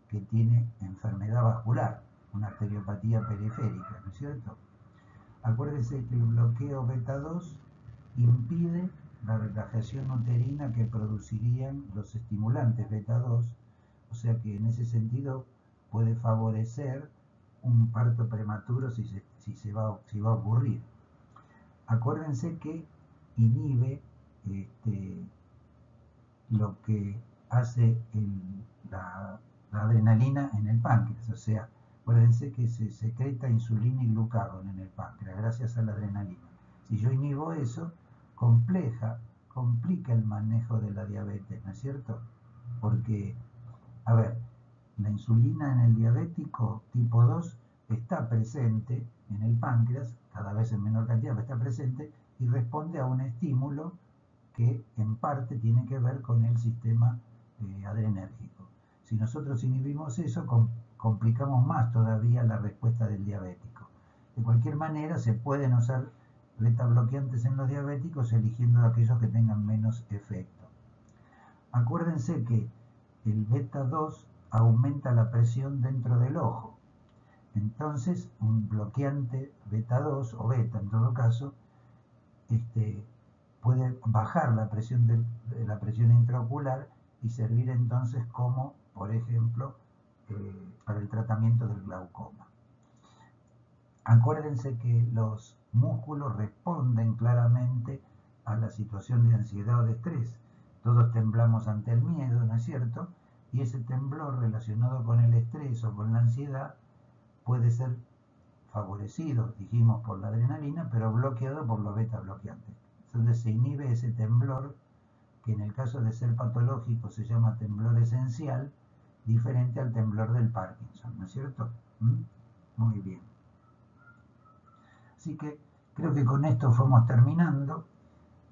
que tiene enfermedad vascular, una arteriopatía periférica, ¿no es cierto? Acuérdense que el bloqueo beta 2 impide la relajación uterina que producirían los estimulantes beta 2, o sea que en ese sentido puede favorecer un parto prematuro si va a ocurrir. Acuérdense que inhibe lo que hace la adrenalina en el páncreas, o sea, acuérdense que se secreta insulina y glucagón en el páncreas gracias a la adrenalina. Si yo inhibo eso, complica el manejo de la diabetes, ¿no es cierto? Porque, a ver, la insulina en el diabético tipo 2 está presente en el páncreas, cada vez en menor cantidad, pero está presente y responde a un estímulo que en parte tiene que ver con el sistema adrenérgico. Si nosotros inhibimos eso, complicamos más todavía la respuesta del diabético. De cualquier manera, se pueden usar beta bloqueantes en los diabéticos eligiendo aquellos que tengan menos efecto. Acuérdense que el beta 2 aumenta la presión dentro del ojo. Entonces, un bloqueante beta 2 o beta en todo caso, puede bajar la presión, la presión intraocular y servir entonces como, por ejemplo, para el tratamiento del glaucoma. Acuérdense que los músculos responden claramente a la situación de ansiedad o de estrés. Todos temblamos ante el miedo, ¿no es cierto? Y ese temblor relacionado con el estrés o con la ansiedad puede ser favorecido, dijimos, por la adrenalina, pero bloqueado por los beta bloqueantes. Entonces se inhibe ese temblor, que en el caso de ser patológico se llama temblor esencial, diferente al temblor del Parkinson, ¿no es cierto? Muy bien. Así que creo que con esto fuimos terminando.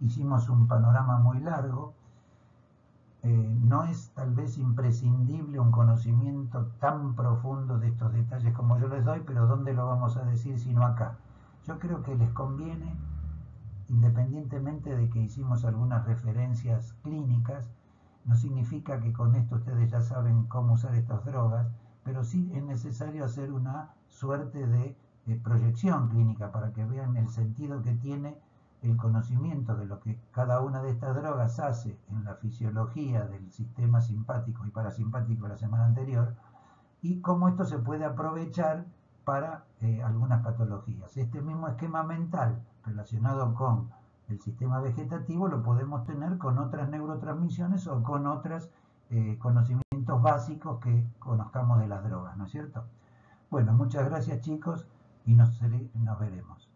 Hicimos un panorama muy largo. No es tal vez imprescindible un conocimiento tan profundo de estos detalles como yo les doy, pero ¿dónde lo vamos a decir sino acá? Yo creo que les conviene, independientemente de que hicimos algunas referencias clínicas, no significa que con esto ustedes ya saben cómo usar estas drogas, pero sí es necesario hacer una suerte de proyección clínica para que vean el sentido que tiene el conocimiento de lo que cada una de estas drogas hace en la fisiología del sistema simpático y parasimpático la semana anterior, y cómo esto se puede aprovechar para algunas patologías. Este mismo esquema mental relacionado con el sistema vegetativo lo podemos tener con otras neurotransmisiones o con otros conocimientos básicos que conozcamos de las drogas, ¿no es cierto? Bueno, muchas gracias chicos y nos veremos.